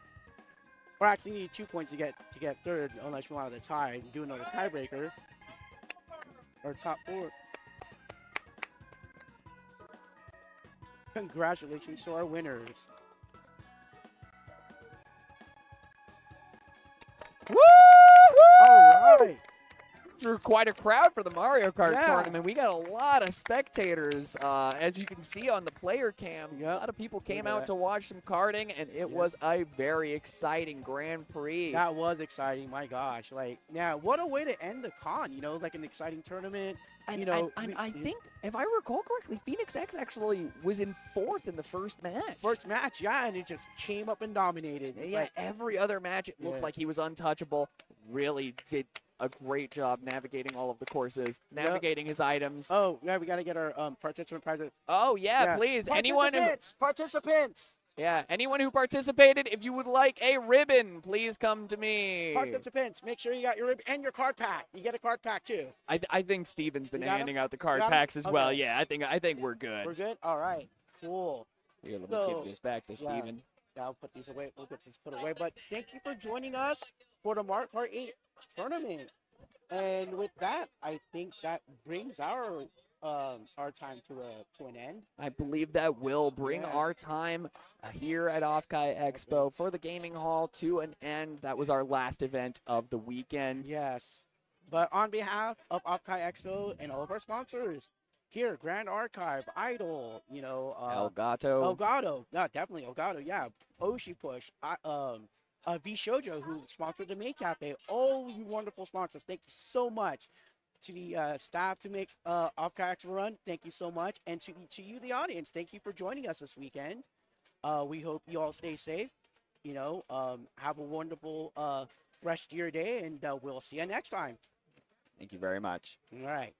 Or actually need 2 points to get third, unless you wanted to tie and do another tiebreaker. Or top 4. Congratulations to our winners. Woo! All right. drew quite a crowd for the Mario Kart Yeah. tournament. We got a lot of spectators, as you can see on the player cam. Yep. A lot of people came Look at out that. to watch some karting, and it was a very exciting Grand Prix. That was exciting. My gosh. Like, yeah, what a way to end the con. You know, like an exciting tournament. And, you know, I think, if I recall correctly, Phoenix X actually was in 4th in the first match. First match, yeah, and it just came up and dominated. Yeah, Like, every other match, it looked Yeah. like he was untouchable. Really did a great job navigating all of the courses, navigating his items. oh, yeah, we got to get our participant prize. Oh, yeah, please. Anyone who, Participants! anyone who participated, if you would like a ribbon, please come to me. Participants, make sure you got your ribbon and your card pack. You get a card pack, too. I think Steven's been You got 'em? handing out the card got 'em? packs as well. Okay. Yeah, I think we're good. We're good? All right, cool. Here, let me So, give this back to Steven. Yeah, I'll put these away. We'll get this put away. But thank you for joining us for the Mario Kart 8 tournament. And with that, I think that brings our time to an end. I believe that will bring Yeah. our time here at OffKai Expo for the gaming hall to an end. That was our last event of the weekend. Yes. But on behalf of OffKai Expo and all of our sponsors, here, Grand Archive, Idol, you know, Elgato. Elgato, yeah, definitely Elgato, yeah, Oshi Push, V Shoujo, who sponsored the Main Cafe. All you wonderful sponsors, thank you so much. To the staff to make OffKai Expo run, thank you so much. And to you, the audience, thank you for joining us this weekend. We hope you all stay safe. You know, have a wonderful rest of your day, and we'll see you next time. Thank you very much. All right.